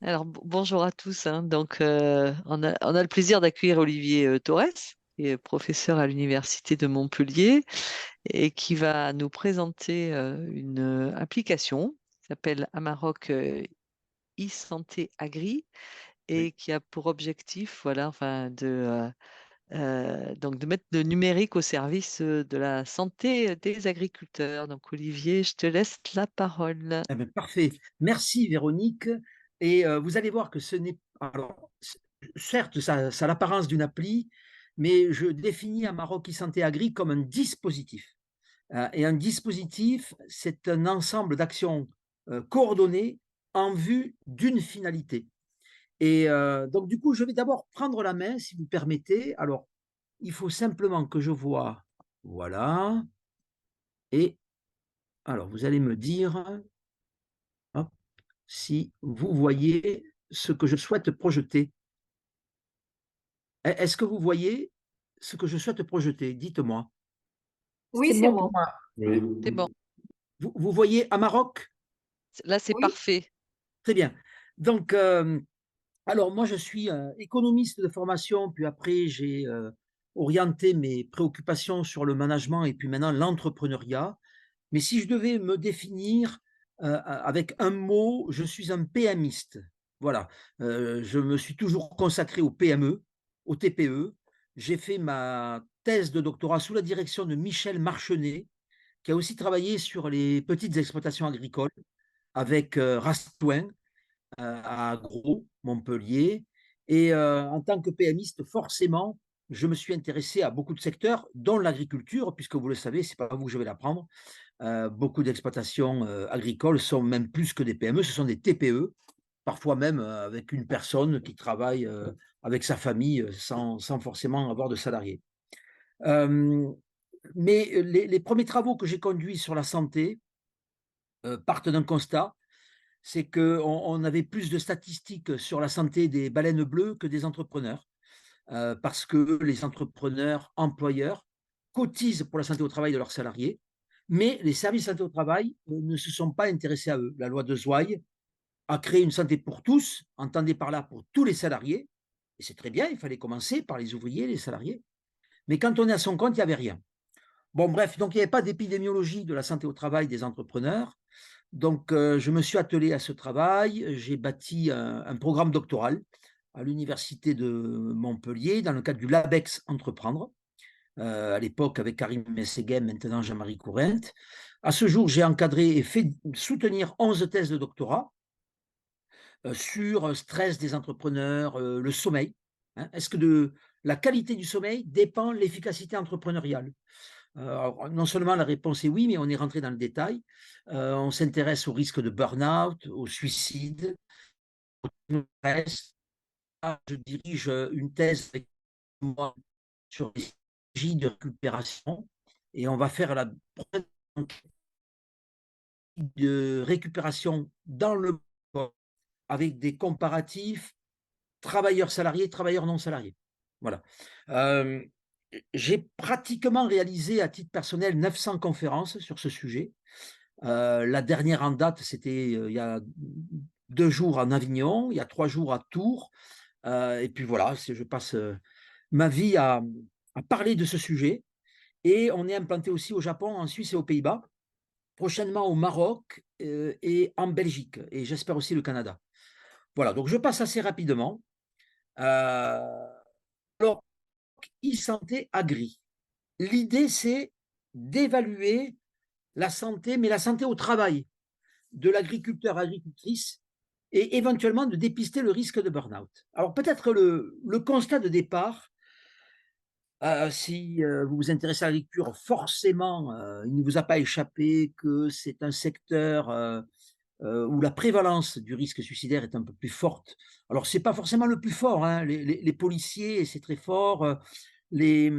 Alors, bonjour à tous, hein. Donc, on a le plaisir d'accueillir Olivier Torres, qui est professeur à l'Université de Montpellier et qui va nous présenter une application qui s'appelle Amarok e-santé agri Oui. et qui a pour objectif, voilà, enfin, donc de mettre le numérique au service de la santé des agriculteurs. Donc, Olivier, je te laisse la parole. Eh ben, parfait. Merci Véronique. Et vous allez voir que ce n'est alors, certes, ça a l'apparence d'une appli, mais je définis Amarok e-santé agri comme un dispositif. Et un dispositif, c'est un ensemble d'actions coordonnées en vue d'une finalité. Et donc du coup, je vais d'abord prendre la main, si vous permettez. Alors, il faut simplement que je vois, voilà. Et alors, vous allez me dire, hop, si vous voyez ce que je souhaite projeter. Est-ce que vous voyez ce que je souhaite projeter? Dites-moi. Oui, C'est c'est bon pour bon. moi. Oui. C'est bon. Vous voyez Amarok? Là, c'est Oui, parfait. Très bien. Donc, alors moi je suis, économiste de formation, puis après j'ai, orienté mes préoccupations sur le management et puis maintenant l'entrepreneuriat. Mais si je devais me définir, avec un mot, je suis un PMiste. Voilà, je me suis toujours consacré aux PME, aux TPE. J'ai fait ma thèse de doctorat sous la direction de Michel Marchenet, qui a aussi travaillé sur les petites exploitations agricoles avec, Rastouin, à Gros, Montpellier. Et en tant que PMiste, forcément, je me suis intéressé à beaucoup de secteurs, dont l'agriculture, puisque vous le savez, c'est pas vous que je vais l'apprendre. Beaucoup d'exploitations agricoles sont même plus que des PME, ce sont des TPE, parfois même avec une personne qui travaille avec sa famille sans forcément avoir de salariés. Euh, mais les premiers travaux que j'ai conduits sur la santé partent d'un constat, c'est qu'on avait plus de statistiques sur la santé des baleines bleues que des entrepreneurs, parce que les entrepreneurs employeurs cotisent pour la santé au travail de leurs salariés, mais les services santé au travail ne se sont pas intéressés à eux. La loi de Zweig a créé une santé pour tous, entendez par là pour tous les salariés, et c'est très bien, il fallait commencer par les ouvriers, les salariés, mais quand on est à son compte, il n'y avait rien. Bon, bref, donc il n'y avait pas d'épidémiologie de la santé au travail des entrepreneurs. Donc, je me suis attelé à ce travail. J'ai bâti un programme doctoral à l'université de Montpellier dans le cadre du LABEX Entreprendre, à l'époque avec Karim Messeguem, maintenant Jean-Marie Courent. À ce jour, j'ai encadré et fait soutenir 11 thèses de doctorat sur stress des entrepreneurs, le sommeil. Hein. Est-ce que de la qualité du sommeil dépend l'efficacité entrepreneuriale? Alors, non seulement la réponse est oui, mais on est rentré dans le détail. On s'intéresse au risque de burn-out, au suicide, au stress. Là, je dirige une thèse avec moi sur les stratégies de récupération et on va faire la prochaine de récupération dans le corps avec des comparatifs travailleurs salariés, travailleurs non salariés. Voilà. Euh, j'ai pratiquement réalisé à titre personnel 900 conférences sur ce sujet. La dernière en date, c'était il y a 2 jours en Avignon, il y a 3 jours à Tours. Et puis voilà, je passe ma vie à parler de ce sujet. Et on est implanté aussi au Japon, en Suisse et aux Pays-Bas, prochainement au Maroc et en Belgique, et j'espère aussi le Canada. Voilà, donc je passe assez rapidement. Euh, alors, e-santé agri. L'idée, c'est d'évaluer la santé, mais la santé au travail de l'agriculteur, agricultrice, et éventuellement de dépister le risque de burn-out. Alors peut-être le constat de départ, si vous vous intéressez à l'agriculture, forcément, il ne vous a pas échappé que c'est un secteur où la prévalence du risque suicidaire est un peu plus forte. Alors c'est pas forcément le plus fort, hein, les policiers, c'est très fort, les,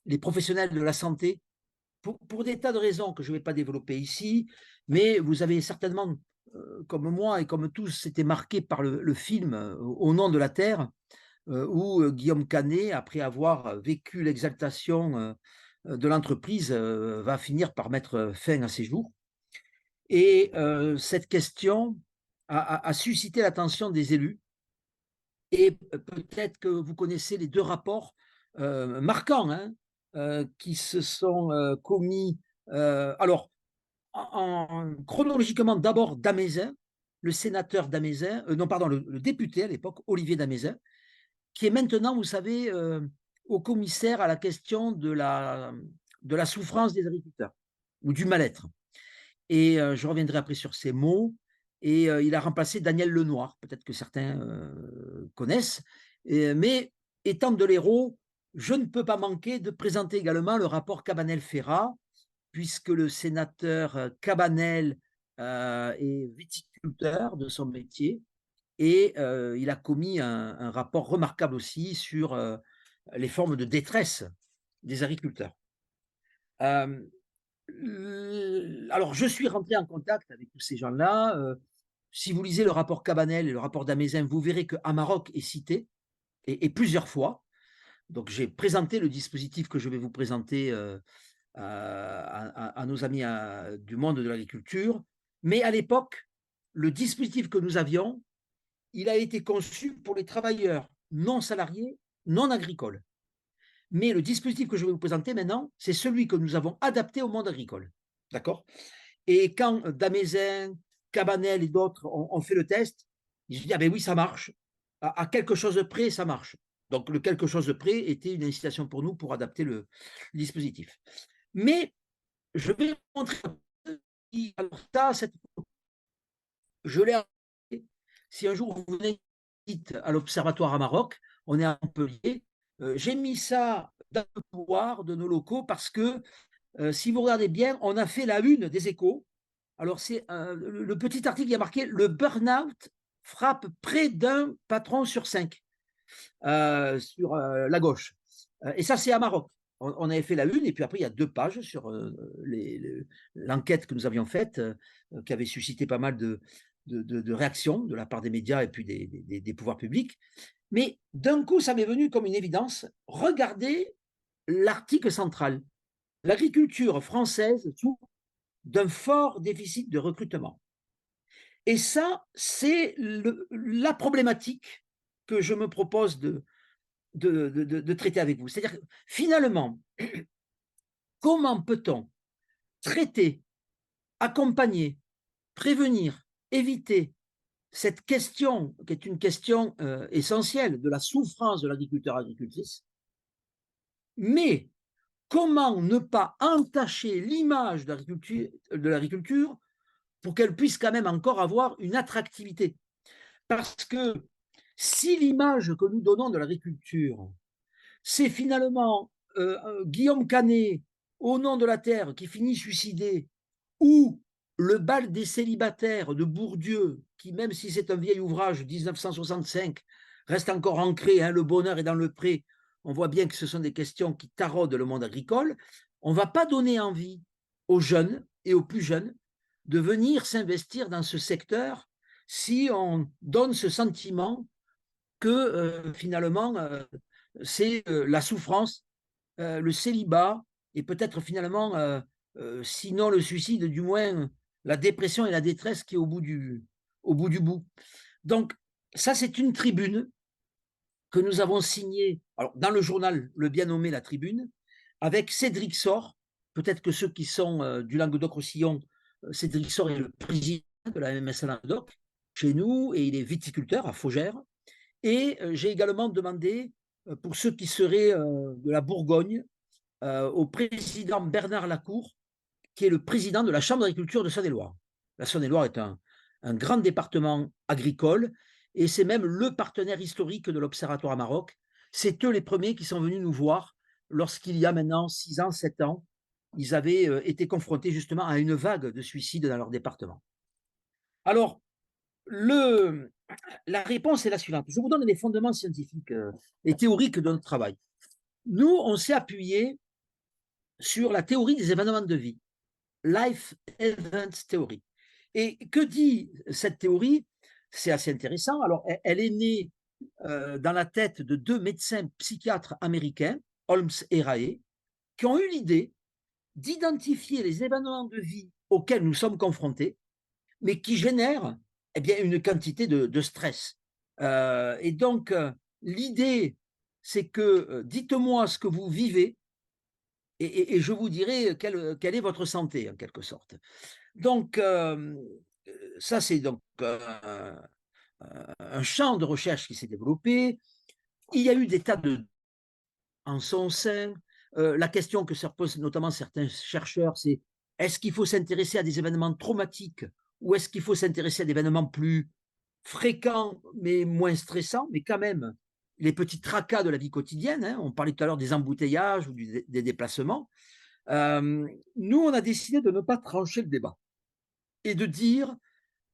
les professionnels de la santé, pour des tas de raisons que je ne vais pas développer ici, mais vous avez certainement, comme moi et comme tous, été marqué par le film Au nom de la Terre, où Guillaume Canet, après avoir vécu l'exaltation de l'entreprise, va finir par mettre fin à ses jours. Et cette question, a suscité l'attention des élus et peut-être que vous connaissez les 2 rapports, marquants, hein, qui se sont, commis, alors chronologiquement, d'abord Damézin, le sénateur Damézin, non pardon, le député à l'époque, Olivier Damézin, qui est maintenant, vous savez, haut commissaire à la question de la souffrance des agriculteurs ou du mal-être. Et je reviendrai après sur ces mots. Et il a remplacé Daniel Lenoir, peut-être que certains connaissent. Mais étant de l'Hérault, je ne peux pas manquer de présenter également le rapport Cabanel-Ferrat, puisque le sénateur Cabanel est viticulteur de son métier et il a commis un rapport remarquable aussi sur les formes de détresse des agriculteurs. Euh, alors, je suis rentré en contact avec tous ces gens-là. Si vous lisez le rapport Cabanel et le rapport d'Amézin, vous verrez que Amarok est cité et plusieurs fois. Donc, j'ai présenté le dispositif que je vais vous présenter à nos amis du monde de l'agriculture. Mais à l'époque, le dispositif que nous avions, il a été conçu pour les travailleurs non salariés, non agricoles. Mais le dispositif que je vais vous présenter maintenant, c'est celui que nous avons adapté au monde agricole. D'accord? Et quand Damézin, Cabanel et d'autres ont fait le test, ils se disent, ah ben oui, ça marche. À quelque chose de près, ça marche. Donc, le quelque chose de près était une incitation pour nous pour adapter le dispositif. Mais je vais vous montrer, alors ça, je l'ai, si un jour vous venez à l'Observatoire à Maroc, on est à Montpellier, j'ai mis ça dans le couloir de nos locaux parce que si vous regardez bien, on a fait la une des Échos. Alors, c'est le petit article qui a marqué le burn-out frappe près d'un patron sur 5 sur la gauche. Et ça, c'est à Maroc. On avait fait la une, et puis après, il y a 2 pages sur l'enquête que nous avions faite, qui avait suscité pas mal de réactions de la part des médias et puis des pouvoirs publics. Mais d'un coup, ça m'est venu comme une évidence. Regardez l'article central. L'agriculture française souffre d'un fort déficit de recrutement. Et ça, c'est la problématique que je me propose de traiter avec vous. C'est-à-dire que finalement, comment peut-on traiter, accompagner, prévenir, éviter cette question qui est une question essentielle de la souffrance de l'agriculteur-agricultrice, mais comment ne pas entacher l'image de l'agriculture pour qu'elle puisse quand même encore avoir une attractivité. Parce que si l'image que nous donnons de l'agriculture, c'est finalement Guillaume Canet, au nom de la terre, qui finit suicidé, ou le bal des célibataires de Bourdieu, qui, même si c'est un vieil ouvrage, 1965, reste encore ancré, hein, le bonheur est dans le pré, on voit bien que ce sont des questions qui taraudent le monde agricole, on ne va pas donner envie aux jeunes et aux plus jeunes de venir s'investir dans ce secteur si on donne ce sentiment que finalement c'est la souffrance, le célibat et peut-être finalement, sinon le suicide, du moins la dépression et la détresse qui est au bout du bout. Donc ça, c'est une tribune que nous avons signée alors, dans le journal Le Bien Nommé La Tribune, avec Cédric Sor. Peut-être que ceux qui sont du Languedoc-Roussillon, Cédric Sor est le président de la MSA Languedoc chez nous et il est viticulteur à Faugères. Et j'ai également demandé, pour ceux qui seraient de la Bourgogne, au président Bernard Lacour, qui est le président de la Chambre d'agriculture de Saône-et-Loire. La Saône-et-Loire est un grand département agricole et c'est même le partenaire historique de l'Observatoire à Maroc. C'est eux les premiers qui sont venus nous voir lorsqu'il y a maintenant 6 ans, 7 ans, ils avaient été confrontés justement à une vague de suicides dans leur département. Alors, la réponse est la suivante. Je vous donne les fondements scientifiques et théoriques de notre travail. Nous, on s'est appuyé sur la théorie des événements de vie, Life Event Theory. Et que dit cette théorie? C'est assez intéressant. Alors, elle est née dans la tête de 2 médecins psychiatres américains, Holmes et Rahe, qui ont eu l'idée d'identifier les événements de vie auxquels nous sommes confrontés, mais qui génèrent eh bien, une quantité de stress. Et donc, l'idée, c'est que dites-moi ce que vous vivez et je vous dirai quelle est votre santé, en quelque sorte. Donc, ça, c'est donc un champ de recherche qui s'est développé. Il y a eu des tas de en son sein. La question que se posent notamment certains chercheurs, c'est est-ce qu'il faut s'intéresser à des événements traumatiques ou est-ce qu'il faut s'intéresser à des événements plus fréquents mais moins stressants, mais quand même les petits tracas de la vie quotidienne, hein, on parlait tout à l'heure des embouteillages ou des déplacements. Nous, on a décidé de ne pas trancher le débat et de dire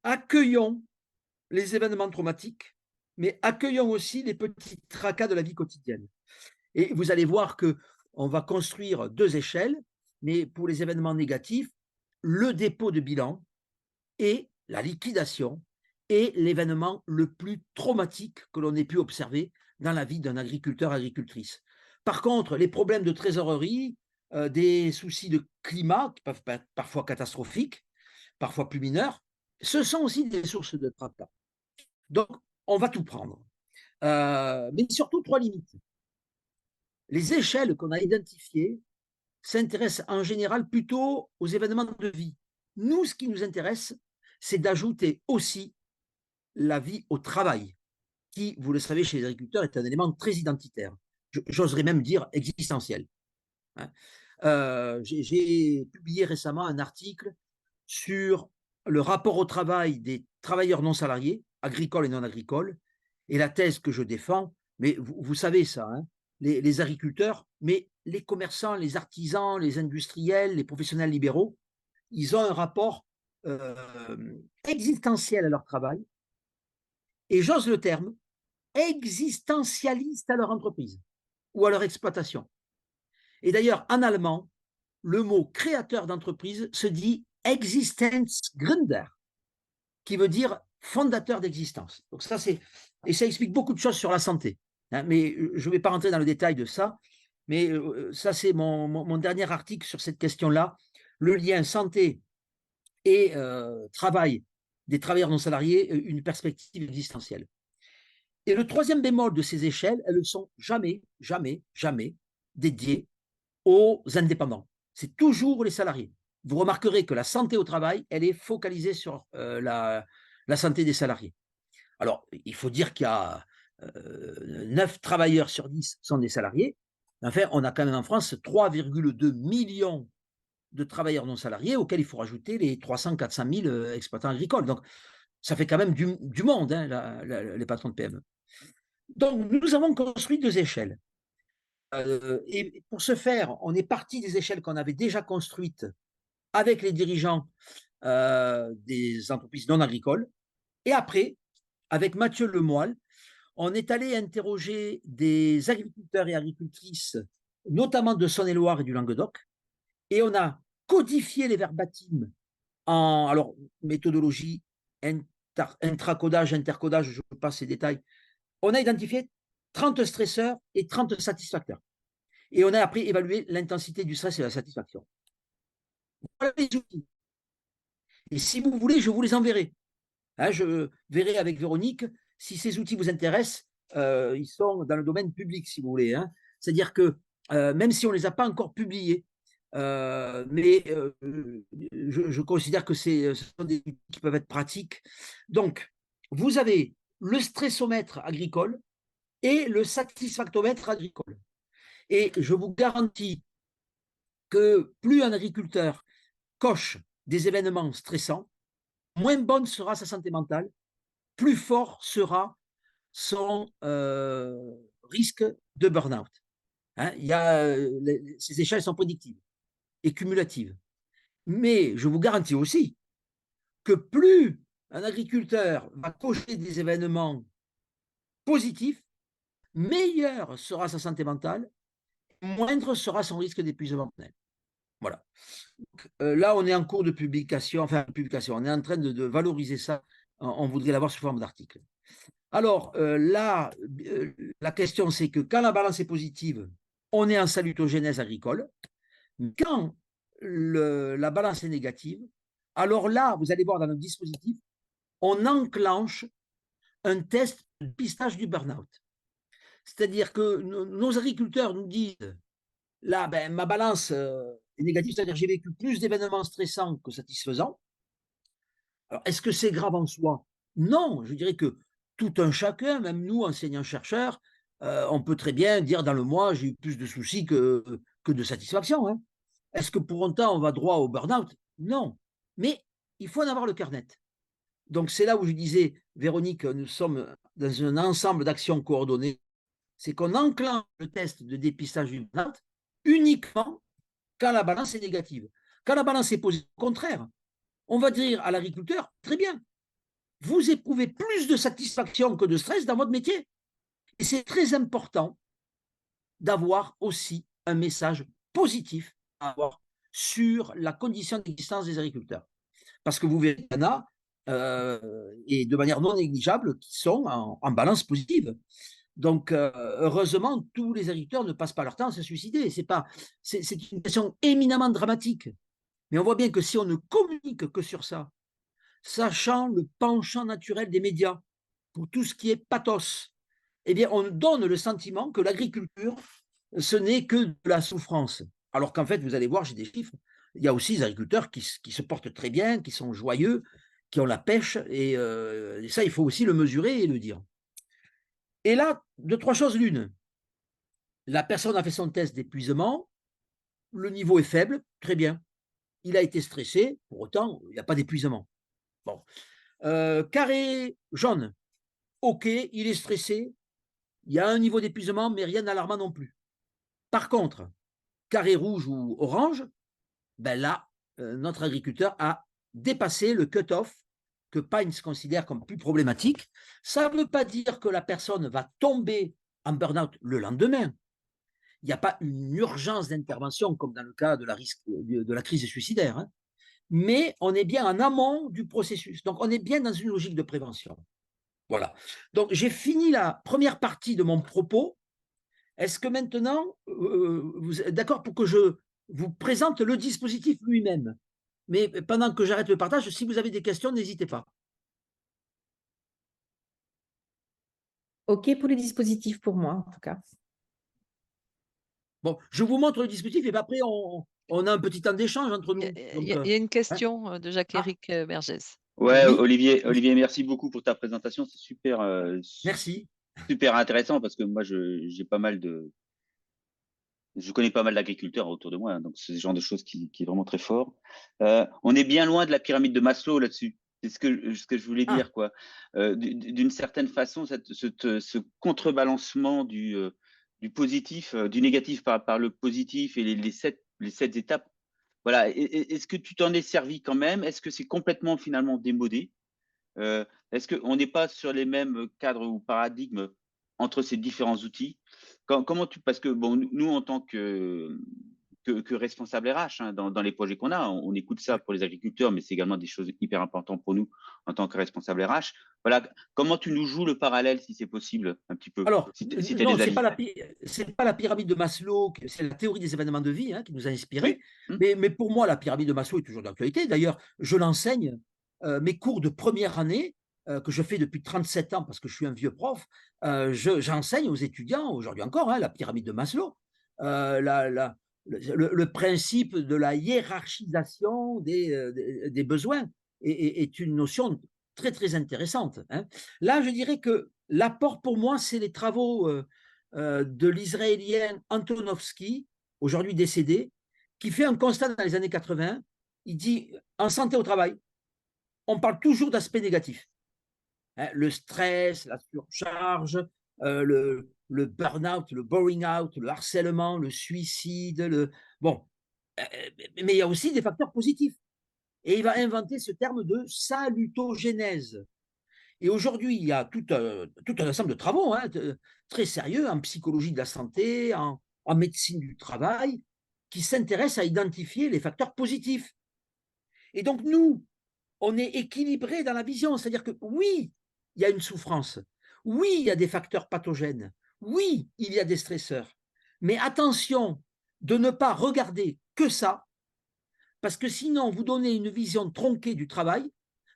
accueillons les événements traumatiques, mais accueillons aussi les petits tracas de la vie quotidienne. Et vous allez voir que on va construire 2 échelles, mais pour les événements négatifs, le dépôt de bilan et la liquidation est l'événement le plus traumatique que l'on ait pu observer dans la vie d'un agriculteur-agricultrice. Par contre, les problèmes de trésorerie, des soucis de climat qui peuvent être parfois catastrophiques, parfois plus mineurs, ce sont aussi des sources de tracas. Donc, on va tout prendre. Mais surtout 3 limites. Les échelles qu'on a identifiées s'intéressent en général plutôt aux événements de vie. Nous, ce qui nous intéresse, c'est d'ajouter aussi la vie au travail, qui, vous le savez, chez les agriculteurs, est un élément très identitaire. J'oserais même dire existentiel. Hein. J'ai publié récemment un article sur le rapport au travail des travailleurs non salariés, agricoles et non agricoles, et la thèse que je défends, mais vous savez ça, hein, les agriculteurs, mais les commerçants, les artisans, les industriels, les professionnels libéraux, ils ont un rapport existentiel à leur travail, et j'ose le terme, existentialiste à leur entreprise ou à leur exploitation. Et d'ailleurs, en allemand, le mot créateur d'entreprise se dit Existenzgründer, qui veut dire fondateur d'existence. Donc ça, c'est et ça explique beaucoup de choses sur la santé. Hein, mais je ne vais pas rentrer dans le détail de ça. Mais ça, c'est mon dernier article sur cette question-là. Le lien santé et travail des travailleurs non salariés, une perspective existentielle. Et le troisième bémol de ces échelles, elles ne sont jamais, jamais, jamais dédiées aux indépendants. C'est toujours les salariés. Vous remarquerez que la santé au travail, elle est focalisée sur la santé des salariés. Alors, il faut dire qu'il y a 9 travailleurs sur 10 sont des salariés. Enfin, on a quand même en France 3,2 millions de travailleurs non salariés auxquels il faut rajouter les 300-400 000 exploitants agricoles. Donc, ça fait quand même du monde, hein, les patrons de PME. Donc, nous avons construit 2 échelles. Et pour ce faire, on est parti des échelles qu'on avait déjà construites avec les dirigeants des entreprises non agricoles. Et après, avec Mathieu Lemoyle, on est allé interroger des agriculteurs et agricultrices, notamment de Saône-et-Loire et du Languedoc, et on a codifié les verbatims en alors, méthodologie, intracodage, intercodage, je passe ces détails. On a identifié 30 stresseurs et 30 satisfacteurs. Et on a après évalué l'intensité du stress et de la satisfaction. Voilà les outils. Et si vous voulez, je vous les enverrai. Hein, je verrai avec Véronique si ces outils vous intéressent. Ils sont dans le domaine public, si vous voulez. Hein. C'est-à-dire que même si on ne les a pas encore publiés, mais je considère que ce sont des outils qui peuvent être pratiques. Donc, vous avez le stressomètre agricole et le satisfactomètre agricole. Et je vous garantis que plus un agriculteur coche des événements stressants, moins bonne sera sa santé mentale, plus fort sera son risque de burn-out. Hein, ces échelles sont prédictives et cumulatives. Mais je vous garantis aussi que plus un agriculteur va cocher des événements positifs, meilleure sera sa santé mentale, moindre sera son risque d'épuisement personnel. Voilà. Là, on est en cours de publication, enfin, publication, on est en train de valoriser ça. On voudrait l'avoir sous forme d'article. Alors là, la question, c'est que quand la balance est positive, on est en salutogénèse agricole. Quand la balance est négative, alors là, vous allez voir dans notre dispositif, on enclenche un test de pistage du burn-out. C'est-à-dire que nos agriculteurs nous disent, là, ben, ma balance est négative, c'est-à-dire que j'ai vécu plus d'événements stressants que satisfaisants. Alors, est-ce que c'est grave en soi? Non, je dirais que tout un chacun, même nous, enseignants-chercheurs, on peut très bien dire dans le mois, j'ai eu plus de soucis que de satisfaction, hein. Est-ce que pour autant on va droit au burn-out? Non. Mais il faut en avoir le cœur net. Donc c'est là où je disais, Véronique, nous sommes dans un ensemble d'actions coordonnées. C'est qu'on enclenche le test de dépistage du burn-out uniquement quand la balance est négative. Quand la balance est positive, au contraire, on va dire à l'agriculteur, très bien, vous éprouvez plus de satisfaction que de stress dans votre métier. Et c'est très important d'avoir aussi un message positif à avoir sur la condition d'existence des agriculteurs. Parce que vous verrez qu'il y en a, et de manière non négligeable, qui sont en balance positive. Donc, heureusement, tous les agriculteurs ne passent pas leur temps à se suicider. C'est une question éminemment dramatique. Mais on voit bien que si on ne communique que sur ça, sachant le penchant naturel des médias pour tout ce qui est pathos, eh bien, on donne le sentiment que l'agriculture, ce n'est que de la souffrance. Alors qu'en fait, vous allez voir, j'ai des chiffres, il y a aussi des agriculteurs qui se portent très bien, qui sont joyeux, qui ont la pêche, et ça, il faut aussi le mesurer et le dire. Et là, de trois choses l'une. La personne a fait son test d'épuisement, le niveau est faible, très bien. Il a été stressé, pour autant, il n'y a pas d'épuisement. Bon. Carré jaune, ok, il est stressé, il y a un niveau d'épuisement, mais rien d'alarmant non plus. Par contre, carré rouge ou orange, ben là, notre agriculteur a dépassé le cut-off que Pines considère comme plus problématique. Ça ne veut pas dire que la personne va tomber en burn-out le lendemain. Il n'y a pas une urgence d'intervention comme dans le cas de la crise suicidaire, hein. Mais on est bien en amont du processus. Donc, on est bien dans une logique de prévention. Voilà. Donc, j'ai fini la première partie de mon propos. Est-ce que maintenant, vous êtes d'accord pour que je vous présente le dispositif lui-même? Mais pendant que j'arrête le partage, si vous avez des questions, n'hésitez pas. OK pour le dispositif pour moi, en tout cas. Bon, je vous montre le dispositif et puis après, on a un petit temps d'échange entre nous. Il Donc, y a une hein? question de Ah, Jacques-Éric Vergès. Ouais, oui, Olivier, merci beaucoup pour ta présentation. C'est super, merci. super intéressant parce que moi, j'ai pas mal je connais pas mal d'agriculteurs autour de moi, hein, donc c'est ce genre de choses qui est vraiment très fort. On est bien loin de la pyramide de Maslow là-dessus. C'est ce que je voulais Ah, dire, quoi. D'une certaine façon, ce contrebalancement du positif, du négatif par le positif et les sept étapes. Voilà. Est-ce que tu t'en es servi quand même? Est-ce que c'est complètement finalement démodé? Est-ce qu'on n'est pas sur les mêmes cadres ou paradigmes entre ces différents outils? Comment parce que bon, nous en tant que responsables RH, hein, dans les projets qu'on a, on écoute ça pour les agriculteurs, mais c'est également des choses hyper importantes pour nous en tant que responsables RH. Voilà, comment tu nous joues le parallèle si c'est possible un petit peu, alors, si tu as non, des avis. c'est pas la pyramide de Maslow, c'est la théorie des événements de vie, hein, qui nous a inspirés. Oui. Mmh. Mais pour moi, la pyramide de Maslow est toujours d'actualité. D'ailleurs, je l'enseigne, mes cours de première année, que je fais depuis 37 ans parce que je suis un vieux prof, j'enseigne aux étudiants, aujourd'hui encore, hein, la pyramide de Maslow, le principe de la hiérarchisation des besoins est une notion très, très intéressante, hein. Là, je dirais que l'apport pour moi, c'est les travaux de l'Israélien Antonovsky, aujourd'hui décédé, qui fait un constat dans les années 80. Il dit, en santé au travail, on parle toujours d'aspects négatifs, hein, le stress, la surcharge, le burn-out, le boring out, le harcèlement, le suicide. Bon, mais il y a aussi des facteurs positifs. Et il va inventer ce terme de salutogénèse. Et aujourd'hui, il y a tout un ensemble de travaux, hein, très sérieux en psychologie de la santé, en médecine du travail, qui s'intéressent à identifier les facteurs positifs. Et donc, nous, on est équilibré dans la vision, c'est-à-dire que oui, il y a une souffrance, oui, il y a des facteurs pathogènes, oui, il y a des stresseurs, mais attention de ne pas regarder que ça, parce que sinon, vous donnez une vision tronquée du travail,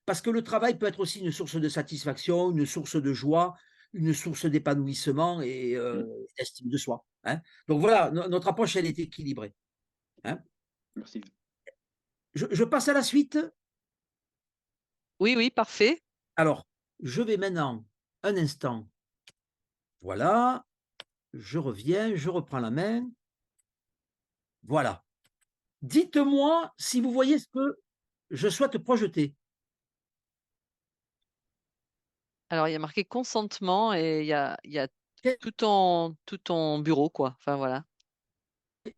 parce que le travail peut être aussi une source de satisfaction, une source de joie, une source d'épanouissement et d'estime de soi. Hein. Donc voilà, notre approche, elle est équilibrée. Hein. Merci. Je passe à la suite. Oui, oui, parfait. Alors, je vais maintenant, un instant, voilà, je reviens, je reprends la main. Voilà. Dites-moi si vous voyez ce que je souhaite projeter. Alors, il y a marqué consentement et il y a Qu'est-ce tout ton bureau, quoi. Enfin, voilà.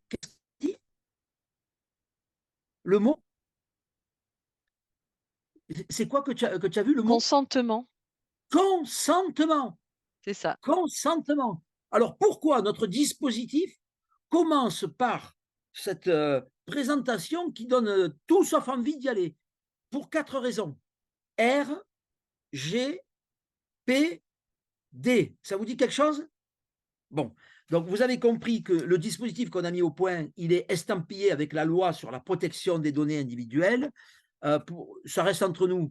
qu'il dit le mot? C'est quoi que tu as vu le mot? Consentement, Consentement. c'est ça. Consentement. Alors pourquoi notre dispositif commence par cette présentation qui donne tout sauf envie d'y aller? Pour 4 raisons. R, G, P, D. Ça vous dit quelque chose? Bon, donc vous avez compris que le dispositif qu'on a mis au point, il est estampillé avec la loi sur la protection des données individuelles. Ça reste entre nous.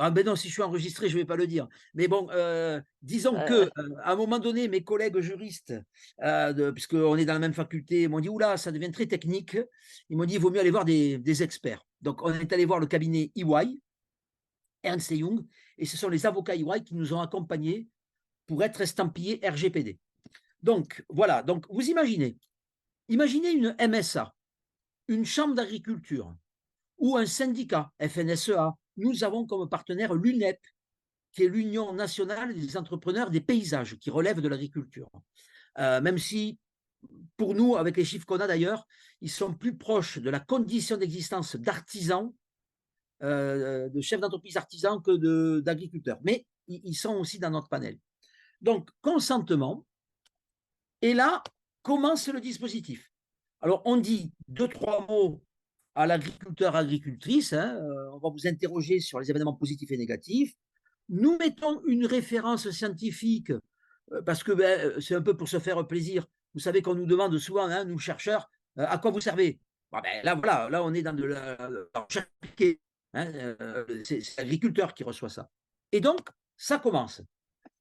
Ah ben non, si je suis enregistré, je ne vais pas le dire. Mais bon, disons Euh, que à un moment donné, mes collègues juristes, puisqu'on est dans la même faculté, m'ont dit oula, ça devient très technique. Ils m'ont dit il vaut mieux aller voir des experts. Donc on est allé voir le cabinet EY, Ernst Young, et ce sont les avocats EY qui nous ont accompagnés pour être estampillés RGPD. Donc voilà, donc vous imaginez une MSA, une chambre d'agriculture ou un syndicat, FNSEA. Nous avons comme partenaire l'UNEP, qui est l'Union nationale des entrepreneurs des paysages, qui relève de l'agriculture. Même si, pour nous, avec les chiffres qu'on a d'ailleurs, ils sont plus proches de la condition d'existence d'artisans, de chefs d'entreprise artisans que d'agriculteurs. Mais ils sont aussi dans notre panel. Donc, consentement. Et là, commence le dispositif. Alors, on dit 2-3 mots à l'agriculteur, agricultrice. Hein, on va vous interroger sur les événements positifs et négatifs. Nous mettons une référence scientifique parce que c'est un peu pour se faire plaisir. Vous savez qu'on nous demande souvent, hein, nous chercheurs, à quoi vous servez? Bon, ben, là, voilà, là, on est dans de la recherche appliquée. Hein, c'est l'agriculteur qui reçoit ça. Et donc, ça commence.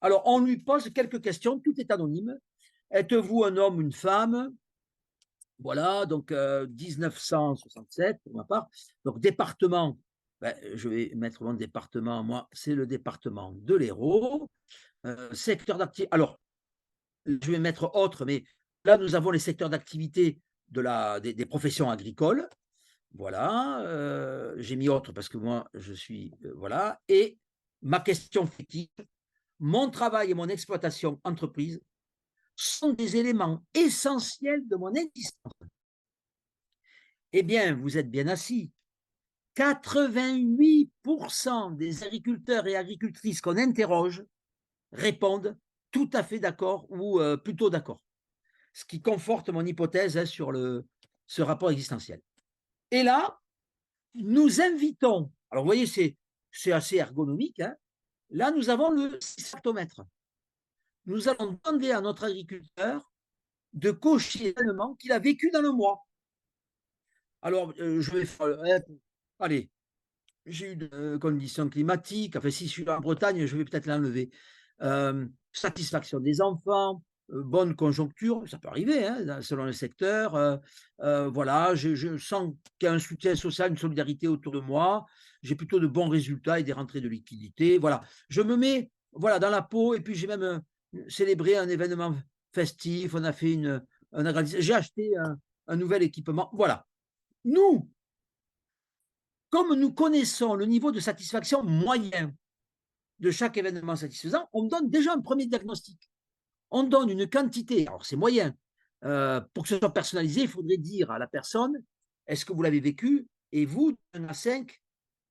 Alors, on lui pose quelques questions, tout est anonyme. Êtes-vous un homme, une femme? Voilà, donc 1967 pour ma part. Donc, département, ben, je vais mettre mon département, moi, c'est le département de l'Hérault. Secteur d'activité. Alors, je vais mettre autre, mais là, nous avons les secteurs d'activité des professions agricoles. Voilà, j'ai mis autre parce que moi, je suis. Voilà. Et ma question fictive, mon travail et mon exploitation entreprise sont des éléments essentiels de mon existence. Eh bien, vous êtes bien assis. 88% des agriculteurs et agricultrices qu'on interroge répondent tout à fait d'accord ou plutôt d'accord. Ce qui conforte mon hypothèse hein, sur ce rapport existentiel. Et là, nous invitons, alors vous voyez, c'est assez ergonomique, hein, là, nous avons le symptomètre. Nous allons demander à notre agriculteur de cocher l'événement qu'il a vécu dans le mois. Alors, je vais faire, allez, j'ai eu de conditions climatiques, enfin, si je suis en Bretagne, je vais peut-être l'enlever. Satisfaction des enfants, bonne conjoncture, ça peut arriver hein, selon le secteur. Voilà, je sens qu'il y a un soutien social, une solidarité autour de moi. J'ai plutôt de bons résultats et des rentrées de liquidité. Voilà, je me mets voilà, dans la peau et puis j'ai même célébré un événement festif. On a fait j'ai acheté un nouvel équipement. Voilà. Nous, comme nous connaissons le niveau de satisfaction moyen de chaque événement satisfaisant, on donne déjà un premier diagnostic. On donne une quantité, alors c'est moyen. Pour que ce soit personnalisé, il faudrait dire à la personne, est-ce que vous l'avez vécu? Et vous, de 1 à 5,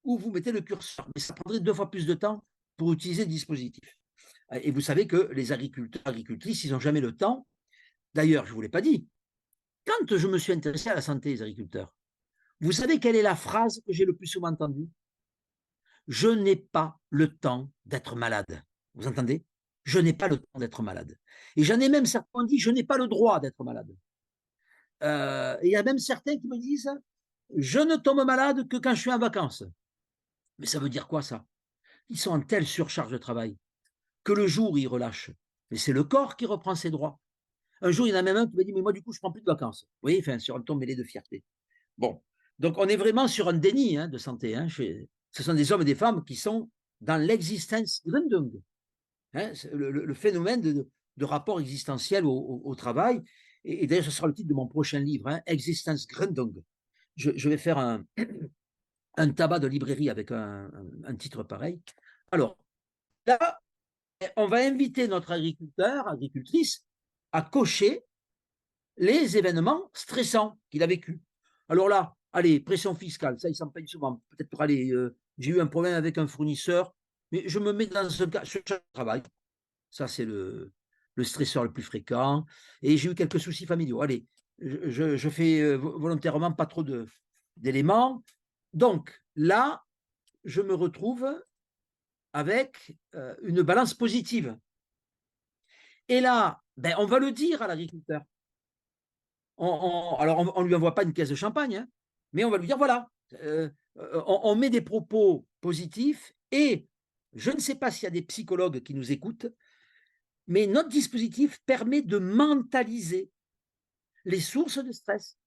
où vous mettez le curseur. Mais ça prendrait 2 fois plus de temps pour utiliser le dispositif. Et vous savez que les agriculteurs, agricultrices, ils n'ont jamais le temps. D'ailleurs, je ne vous l'ai pas dit, quand je me suis intéressé à la santé des agriculteurs, vous savez quelle est la phrase que j'ai le plus souvent entendue? Je n'ai pas le temps d'être malade. Vous entendez? Je n'ai pas le temps d'être malade. Et j'en ai même certains qui disent, je n'ai pas le droit d'être malade. Et il y a même certains qui me disent, je ne tombe malade que quand je suis en vacances. Mais ça veut dire quoi ça? Ils sont en telle surcharge de travail que le jour, ils relâchent. Mais c'est le corps qui reprend ses droits. Un jour, il y en a même un qui m'a dit, mais moi, du coup, je ne prends plus de vacances. Vous voyez, enfin, sur un ton mêlé de fierté. Bon, donc on est vraiment sur un déni de santé. Ce sont des hommes et des femmes qui sont dans l'existenzgründung, le phénomène de rapport existentiel au travail. Et d'ailleurs, ce sera le titre de mon prochain livre, Existenzgründung. Je vais faire un tabac de librairie avec un titre pareil. Alors, là, on va inviter notre agriculteur, agricultrice, à cocher les événements stressants qu'il a vécus. Alors là, allez, pression fiscale, ça, il s'en paye souvent. Peut-être pour aller, j'ai eu un problème avec un fournisseur, mais je me mets dans ce cas, sur le travail. Ça, c'est le stresseur le plus fréquent. Et j'ai eu quelques soucis familiaux. Allez, je fais volontairement pas trop d'éléments. Donc là, je me retrouve avec une balance positive. Et là, ben, on va le dire à l'agriculteur. Alors, on ne lui envoie pas une caisse de champagne, hein, mais on va lui dire, voilà, on met des propos positifs et je ne sais pas s'il y a des psychologues qui nous écoutent, mais notre dispositif permet de mentaliser les sources de stress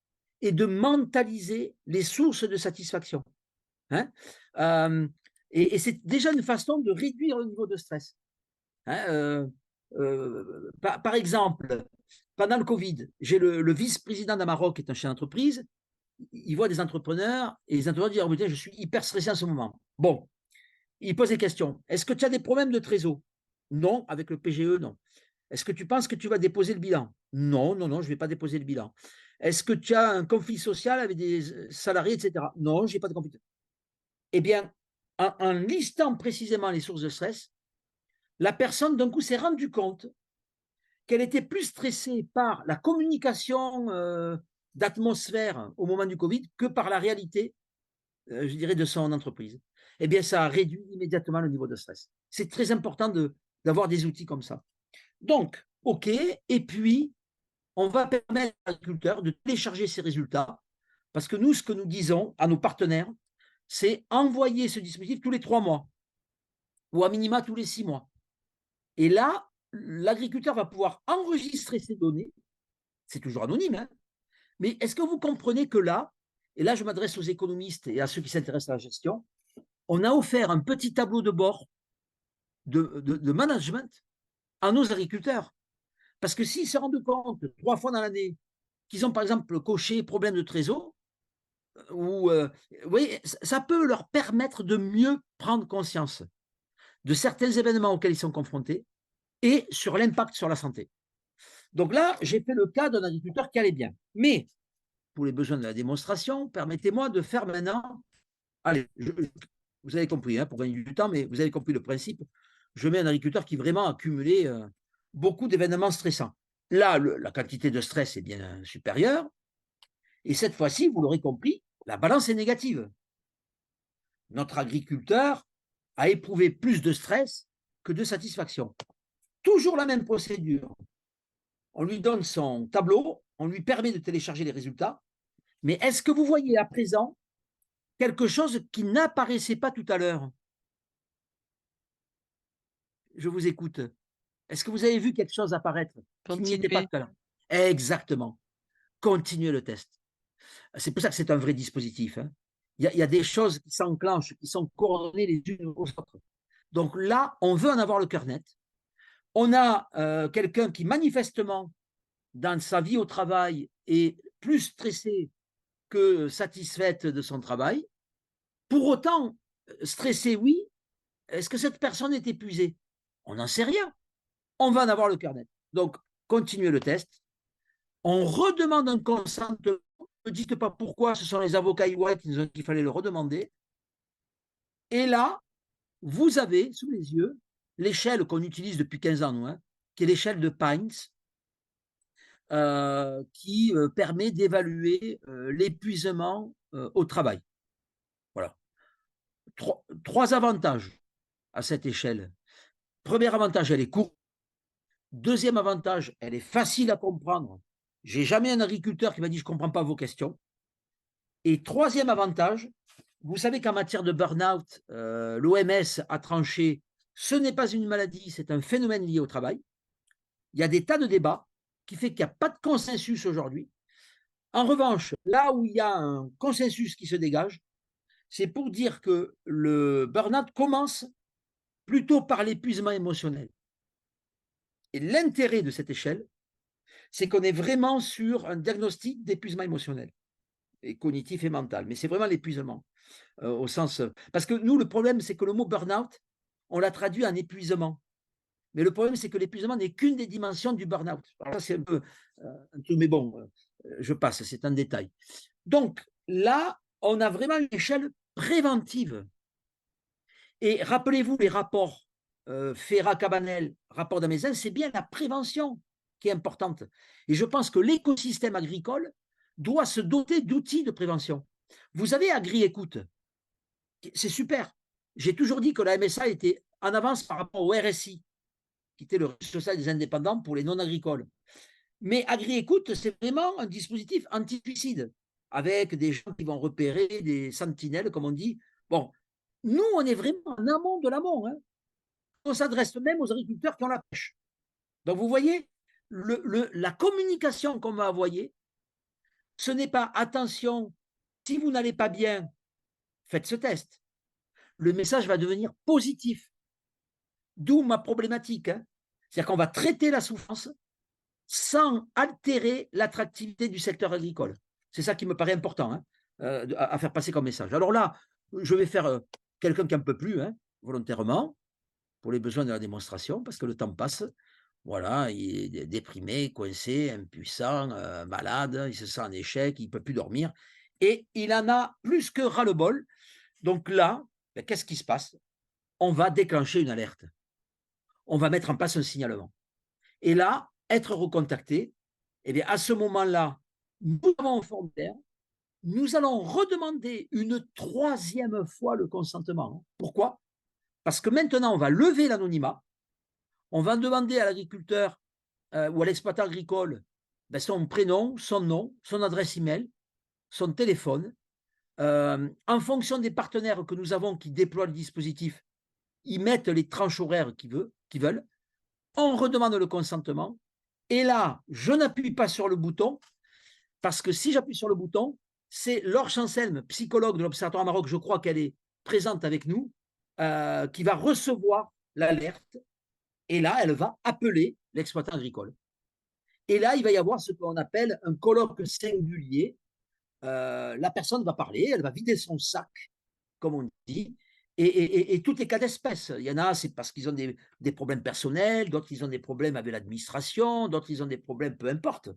et de mentaliser les sources de satisfaction. Hein. Et c'est déjà une façon de réduire le niveau de stress. Hein. Par exemple, pendant le Covid, j'ai le vice-président d'Amaroc, qui est un chef d'entreprise, il voit des entrepreneurs et les entrepreneurs disent, oh, putain, je suis hyper stressé en ce moment. Bon, il pose des questions. Est-ce que tu as des problèmes de trésor? Non, avec le PGE, non. Est-ce que tu penses que tu vas déposer le bilan? Non, non, non, je ne vais pas déposer le bilan. Est-ce que tu as un conflit social avec des salariés, etc.? Non, je n'ai pas de conflit. Eh bien, en listant précisément les sources de stress, la personne, d'un coup, s'est rendue compte qu'elle était plus stressée par la communication d'atmosphère au moment du Covid que par la réalité, je dirais, de son entreprise. Eh bien, ça a réduit immédiatement le niveau de stress. C'est très important d'avoir des outils comme ça. Donc, OK, et puis, on va permettre à l'agriculteur de télécharger ses résultats, parce que nous, ce que nous disons à nos partenaires, c'est envoyer ce dispositif tous les 3 mois, ou à minima tous les 6 mois. Et là, l'agriculteur va pouvoir enregistrer ces données, c'est toujours anonyme, hein, mais est-ce que vous comprenez que là, et là je m'adresse aux économistes et à ceux qui s'intéressent à la gestion, on a offert un petit tableau de bord de management à nos agriculteurs. Parce que s'ils se rendent compte 3 fois dans l'année qu'ils ont par exemple coché problème de trésor, ou, oui, ça peut leur permettre de mieux prendre conscience de certains événements auxquels ils sont confrontés et sur l'impact sur la santé. Donc là, j'ai fait le cas d'un agriculteur qui allait bien. Mais, pour les besoins de la démonstration, permettez-moi de faire maintenant, allez, vous avez compris, hein, pour gagner du temps, mais vous avez compris le principe, je mets un agriculteur qui vraiment a cumulé beaucoup d'événements stressants. Là, la quantité de stress est bien supérieure, et cette fois-ci, vous l'aurez compris, la balance est négative. Notre agriculteur a éprouvé plus de stress que de satisfaction. Toujours la même procédure. On lui donne son tableau, on lui permet de télécharger les résultats, mais est-ce que vous voyez à présent quelque chose qui n'apparaissait pas tout à l'heure? Je vous écoute. Est-ce que vous avez vu quelque chose apparaître qui n'y était pas tout à l'heure? Exactement. Continuez le test. C'est pour ça que c'est un vrai dispositif. Hein. Il y a des choses qui s'enclenchent, qui sont coordonnées les unes aux autres. Donc là, on veut en avoir le cœur net. On a quelqu'un qui manifestement, dans sa vie au travail, est plus stressé que satisfaite de son travail. Pour autant, stressé, oui. Est-ce que cette personne est épuisée? On n'en sait rien. On va en avoir le cœur net. Donc, continuez le test. On redemande un consentement. Ne dites pas pourquoi, ce sont les avocats EY qui nous ont dit qu'il fallait le redemander. Et là, vous avez sous les yeux l'échelle qu'on utilise depuis 15 ans, nous, hein, qui est l'échelle de Pines, qui permet d'évaluer l'épuisement au travail. Voilà. Trois avantages à cette échelle. Premier avantage, elle est courte. Deuxième avantage, elle est facile à comprendre. J'ai jamais un agriculteur qui m'a dit je ne comprends pas vos questions. Et troisième avantage, Vous savez qu'en matière de burn-out, l'OMS a tranché, ce n'est pas une maladie, c'est un phénomène lié au travail. Il y a des tas de débats qui fait qu'il n'y a pas de consensus aujourd'hui. En revanche, là où il y a un consensus qui se dégage, c'est pour dire que le burn-out commence plutôt par l'épuisement émotionnel. Et l'intérêt de cette échelle, c'est qu'on est vraiment sur un diagnostic d'épuisement émotionnel, et cognitif et mental. Mais c'est vraiment l'épuisement, au sens. Parce que nous, le problème, c'est que le mot burn-out, on l'a traduit en épuisement. Mais le problème, c'est que l'épuisement n'est qu'une des dimensions du burn-out. Alors ça, c'est un peu un truc, mais bon, je passe, c'est un détail. Donc là, on a vraiment une échelle préventive. Et rappelez-vous les rapports Ferrat-Cabanel, rapport d'Amezen, c'est bien la prévention qui est importante. Et je pense que l'écosystème agricole doit se doter d'outils de prévention. Vous avez Agri-Écoute, c'est super. J'ai toujours dit que la MSA était en avance par rapport au RSI, qui était le Registre social des indépendants pour les non-agricoles. Mais Agri-Écoute, c'est vraiment un dispositif anti-suicide, avec des gens qui vont repérer des sentinelles, comme on dit. Bon, nous, on est vraiment en amont de l'amont. Hein. On s'adresse même aux agriculteurs qui ont la pêche. Donc, vous voyez, la communication qu'on va envoyer, ce n'est pas attention, si vous n'allez pas bien, faites ce test. Le message va devenir positif. D'où ma problématique. Hein. C'est-à-dire qu'on va traiter la souffrance sans altérer l'attractivité du secteur agricole. C'est ça qui me paraît important hein, à faire passer comme message. Alors là, je vais faire quelqu'un qui n'en peut plus, hein, volontairement, pour les besoins de la démonstration, parce que le temps passe. Voilà, il est déprimé, coincé, impuissant, malade, il se sent en échec, il ne peut plus dormir. Et il en a plus que ras-le-bol. Donc là, ben, qu'est-ce qui se passe? On va déclencher une alerte. On va mettre en place un signalement. Et là, être recontacté, eh bien, à ce moment-là, nous avons un formulaire, nous allons redemander une troisième fois le consentement. Pourquoi? Parce que maintenant, on va lever l'anonymat, on va demander à l'agriculteur ou à l'exploitant agricole ben, son prénom, son nom, son adresse email, son téléphone. En fonction des partenaires que nous avons qui déploient le dispositif, ils mettent les tranches horaires qu'ils veulent. On redemande le consentement. Et là, je n'appuie pas sur le bouton, parce que si j'appuie sur le bouton, c'est Laure Chancelme, psychologue de l'Observatoire Maroc, je crois qu'elle est présente avec nous, qui va recevoir l'alerte. Et là, elle va appeler l'exploitant agricole. Et là, il va y avoir ce qu'on appelle un colloque singulier. La personne va parler, elle va vider son sac, comme on dit, et tous les cas d'espèce. Il y en a, c'est parce qu'ils ont des problèmes personnels, d'autres, ils ont des problèmes avec l'administration, d'autres, ils ont des problèmes, peu importe.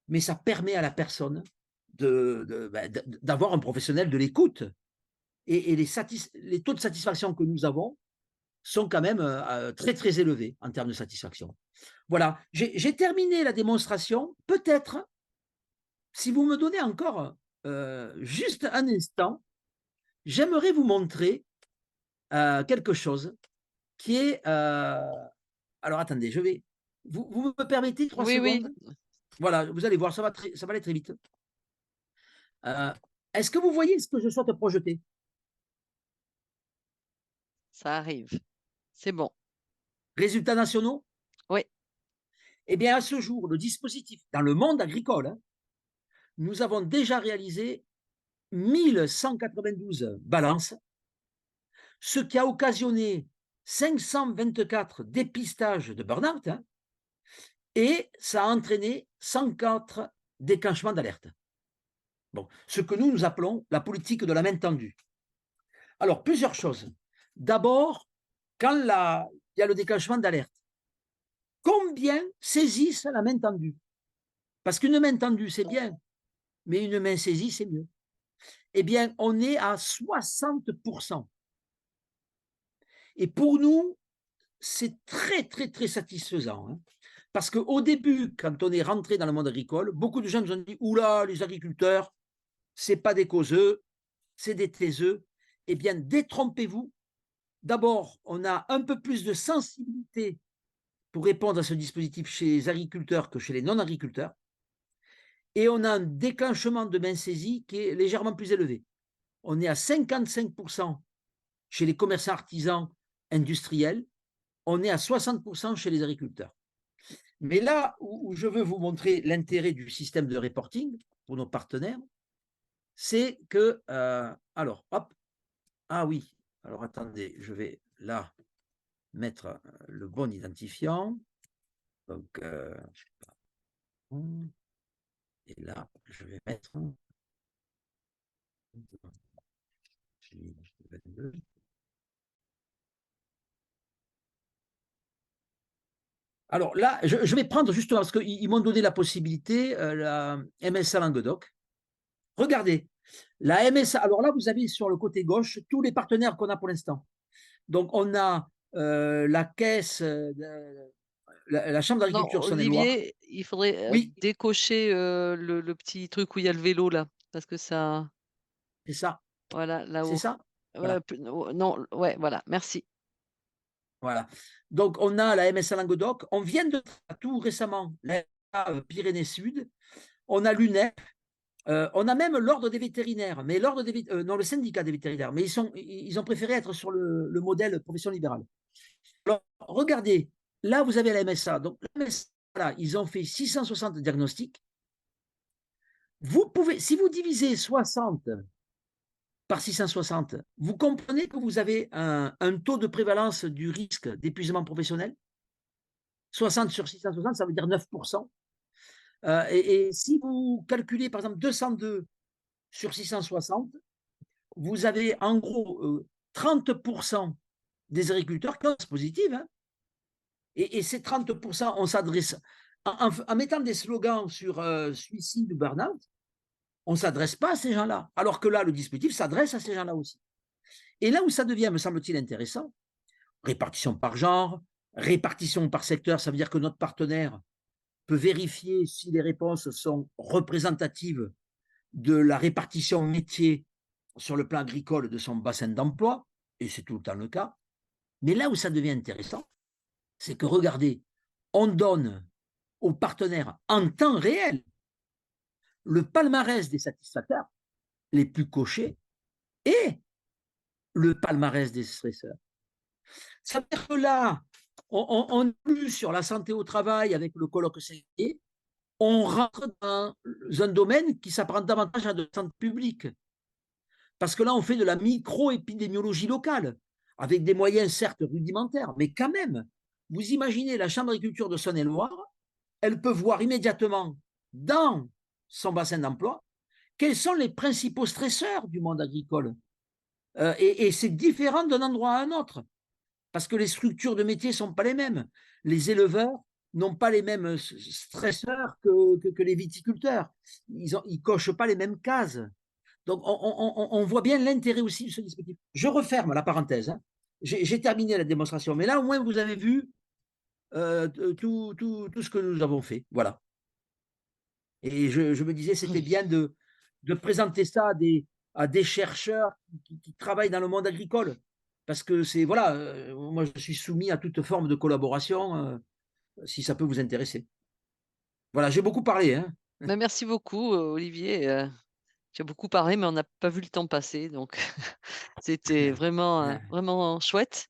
Mais ça permet à la personne d'avoir un professionnel de l'écoute. Et les taux de satisfaction que nous avons sont quand même très, très élevés en termes de satisfaction. Voilà, j'ai terminé la démonstration. Peut-être, si vous me donnez encore juste un instant, j'aimerais vous montrer quelque chose qui est... alors, attendez, je vais... Vous me permettez 3 Oui, oui, secondes? Voilà, vous allez voir, ça va aller très vite. Est-ce que vous voyez ce que je souhaite projeter? ça arrive. C'est bon. Résultats nationaux? Oui. Eh bien, à ce jour, le dispositif, dans le monde agricole, hein, nous avons déjà réalisé 1192 balances, ce qui a occasionné 524 dépistages de burn-out, hein, et ça a entraîné 104 déclenchements d'alerte. Bon, ce que nous appelons la politique de la main tendue. Alors, plusieurs choses. D'abord, quand il y a le déclenchement d'alerte, combien saisissent la main tendue? Parce qu'une main tendue, c'est bien, mais une main saisie, c'est mieux. Eh bien, on est à 60%. Et pour nous, c'est très, très, très satisfaisant. Hein, parce qu'au début, quand on est rentré dans le monde agricole, beaucoup de gens nous ont dit « Oula, les agriculteurs, ce n'est pas des causeux, c'est des taiseux. » Eh bien, détrompez-vous. D'abord, on a un peu plus de sensibilité pour répondre à ce dispositif chez les agriculteurs que chez les non-agriculteurs. Et on a un déclenchement de main saisie qui est légèrement plus élevé. on est à 55% chez les commerçants artisans industriels, on est à 60% chez les agriculteurs. Mais là où je veux vous montrer l'intérêt du système de reporting pour nos partenaires, c'est que, alors, hop, ah oui, alors attendez, je vais là mettre le bon identifiant. Donc, et là, je vais mettre 22. Alors là, je vais prendre justement, parce qu'ils m'ont donné la possibilité, la MSA Languedoc. Regardez, la MSA, alors là, vous avez sur le côté gauche tous les partenaires qu'on a pour l'instant. Donc, on a la caisse, la Chambre Non, d'agriculture Saône-et-Loire. Olivier, il faudrait Oui, décocher le petit truc où il y a le vélo là, parce que ça, c'est ça, voilà, c'est là-haut. ça. Ouais, Voilà, non, ouais, voilà, merci. voilà. Donc, on a la MSA Languedoc. On vient de tout récemment, la Pyrénées Sud. On a l'UNEP. On a même l'ordre des vétérinaires, mais l'ordre des non, le syndicat des vétérinaires, mais ils ont préféré être sur le modèle profession libérale. Alors, regardez, là, vous avez la MSA. Donc, la MSA, là, ils ont fait 660 diagnostics. Vous pouvez, si vous divisez 60 par 660, vous comprenez que vous avez un taux de prévalence du risque d'épuisement professionnel. 60 sur 660, ça veut dire 9%. Et si vous calculez, par exemple, 202 sur 660, vous avez en gros 30% des agriculteurs qui ont positive. Hein. Et ces 30%, on s'adresse, en mettant des slogans sur suicide ou burn-out, on ne s'adresse pas à ces gens-là. Alors que là, le dispositif s'adresse à ces gens-là aussi. Et là où ça devient, me semble-t-il, intéressant, répartition par genre, répartition par secteur, ça veut dire que notre partenaire peut vérifier si les réponses sont représentatives de la répartition métier sur le plan agricole de son bassin d'emploi, et c'est tout le temps le cas. Mais là où ça devient intéressant, c'est que regardez, on donne aux partenaires en temps réel le palmarès des satisfacteurs les plus cochés et le palmarès des stresseurs. Ça veut dire que là, on plus sur la santé au travail avec le colloque CNE, on rentre dans un domaine qui s'apparente davantage à de la santé publique. Parce que là, on fait de la micro-épidémiologie locale, avec des moyens certes rudimentaires, mais quand même, vous imaginez la Chambre d'agriculture de Saône-et-Loire, elle peut voir immédiatement dans son bassin d'emploi quels sont les principaux stresseurs du monde agricole. Et c'est différent d'un endroit à un autre, parce que les structures de métier ne sont pas les mêmes. Les éleveurs n'ont pas les mêmes stresseurs que les viticulteurs. Ils ne cochent pas les mêmes cases. Donc, on voit bien l'intérêt aussi de ce dispositif. Je referme la parenthèse. Hein. J'ai terminé la démonstration, mais là, au moins, vous avez vu tout ce que nous avons fait. Voilà. Et je me disais, c'était bien de présenter ça à des chercheurs qui travaillent dans le monde agricole. Parce que c'est, voilà, moi, je suis soumis à toute forme de collaboration, si ça peut vous intéresser. Voilà, j'ai beaucoup parlé. Hein. Mais merci beaucoup, Olivier. Tu as beaucoup parlé, mais on n'a pas vu le temps passer, donc c'était vraiment, vraiment chouette.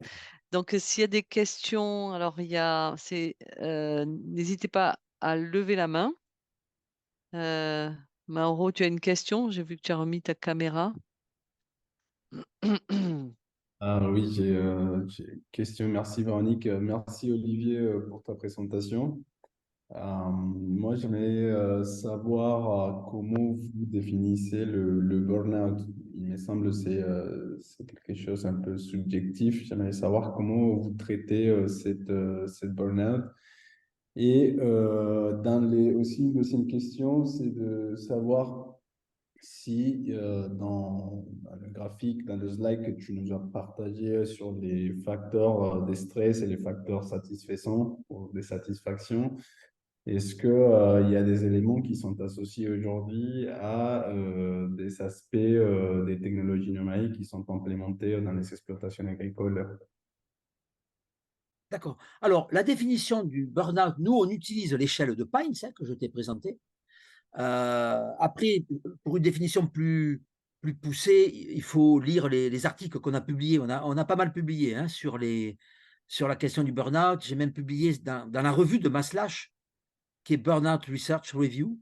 Donc, s'il y a des questions, alors n'hésitez pas à lever la main. Mauro, tu as une question? J'ai vu que tu as remis ta caméra. Ah oui, j'ai une question. Merci Véronique. Merci Olivier pour ta présentation. Moi, j'aimerais savoir comment vous définissez le burn-out. Il me semble que c'est quelque chose un peu subjectif. J'aimerais savoir comment vous traitez cette burn-out. Et aussi, une deuxième question, c'est de savoir si dans le graphique, dans le slide que tu nous as partagé sur les facteurs des stress et les facteurs satisfaisants ou des satisfactions, est-ce que, il y a des éléments qui sont associés aujourd'hui à des aspects des technologies numériques qui sont implémentés dans les exploitations agricoles? D'accord. Alors, la définition du burn-out, nous, on utilise l'échelle de Pines, hein, que je t'ai présentée. Après, pour une définition plus plus poussé, il faut lire les articles qu'on a publiés. On a pas mal publié hein, sur la question du burn-out. J'ai même publié dans la revue de Maslach, qui est Burnout Research Review,